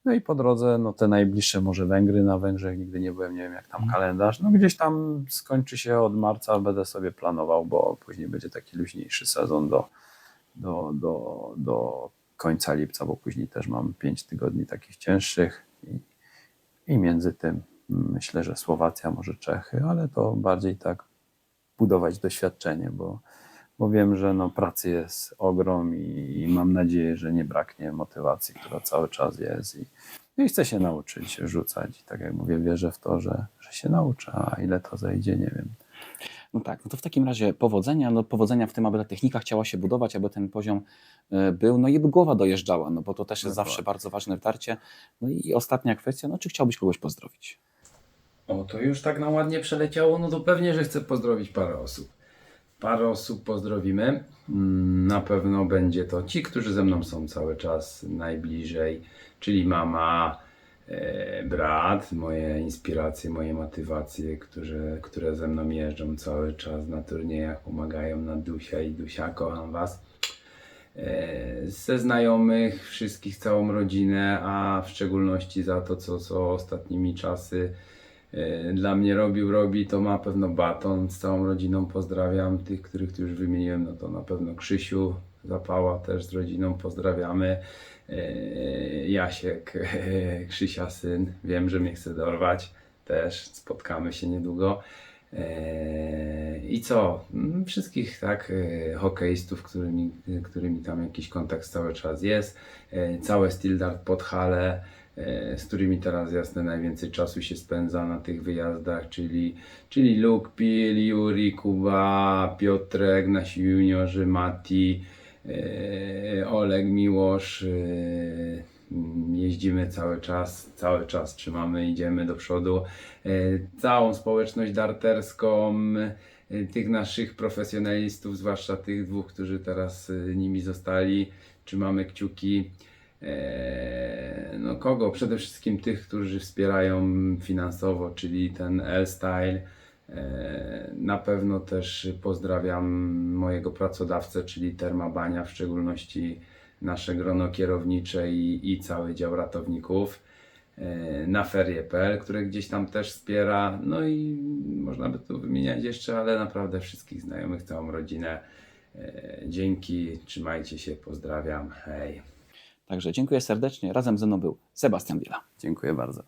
No i po drodze no te najbliższe może Węgry, na Węgrzech nigdy nie byłem, nie wiem jak tam kalendarz. No gdzieś tam skończy się od marca, będę sobie planował, bo później będzie taki luźniejszy sezon do końca lipca, bo później też mam 5 tygodni takich cięższych i między tym myślę, że Słowacja, może Czechy, ale to bardziej tak budować doświadczenie, bo wiem, że no, pracy jest ogrom i mam nadzieję, że nie braknie motywacji, która cały czas jest i chcę się nauczyć rzucać. I tak jak mówię, wierzę w to, że się nauczę, a ile to zajdzie, nie wiem. No tak, no to w takim razie powodzenia, no powodzenia w tym, aby ta technika chciała się budować, aby ten poziom był, no i by głowa dojeżdżała, no bo to też jest zawsze bardzo ważne w darcie. No i ostatnia kwestia, no czy chciałbyś kogoś pozdrowić? O, to już tak nam ładnie przeleciało, no to pewnie, że chcę pozdrowić parę osób. Parę osób pozdrowimy. Na pewno będzie to ci, którzy ze mną są cały czas najbliżej, czyli mama, brat, moje inspiracje, moje motywacje, które ze mną jeżdżą cały czas na turniejach, pomagają na Dusia i Dusia, kocham Was. Ze znajomych, wszystkich, całą rodzinę, a w szczególności za to, co ostatnimi czasy dla mnie robi, to na pewno Baton, z całą rodziną pozdrawiam, tych, których tu już wymieniłem, no to na pewno Krzysiu Zapała też z rodziną pozdrawiamy, Jasiek, Krzysia syn, wiem, że mnie chce dorwać, też spotkamy się niedługo. I co? Wszystkich tak hokeistów, którymi tam jakiś kontakt cały czas jest. Całe Steel Dart Podhale, z którymi teraz jasne najwięcej czasu się spędza na tych wyjazdach, czyli Luke, Pil, Juri, Kuba, Piotrek, nasi juniorzy, Mati, Oleg, Miłosz. Jeździmy cały czas trzymamy, idziemy do przodu. Całą społeczność darterską, tych naszych profesjonalistów, zwłaszcza tych 2, którzy teraz nimi zostali, trzymamy kciuki. No kogo? Przede wszystkim tych, którzy wspierają finansowo, czyli ten L-Style. Na pewno też pozdrawiam mojego pracodawcę, czyli Termabania, w szczególności nasze grono kierownicze i cały dział ratowników. Na ferie.pl, które gdzieś tam też wspiera, no i można by tu wymieniać jeszcze, ale naprawdę wszystkich znajomych, całą rodzinę. Dzięki, trzymajcie się, pozdrawiam, hej. Także dziękuję serdecznie. Razem ze mną był Sebastian Biela. Dziękuję bardzo.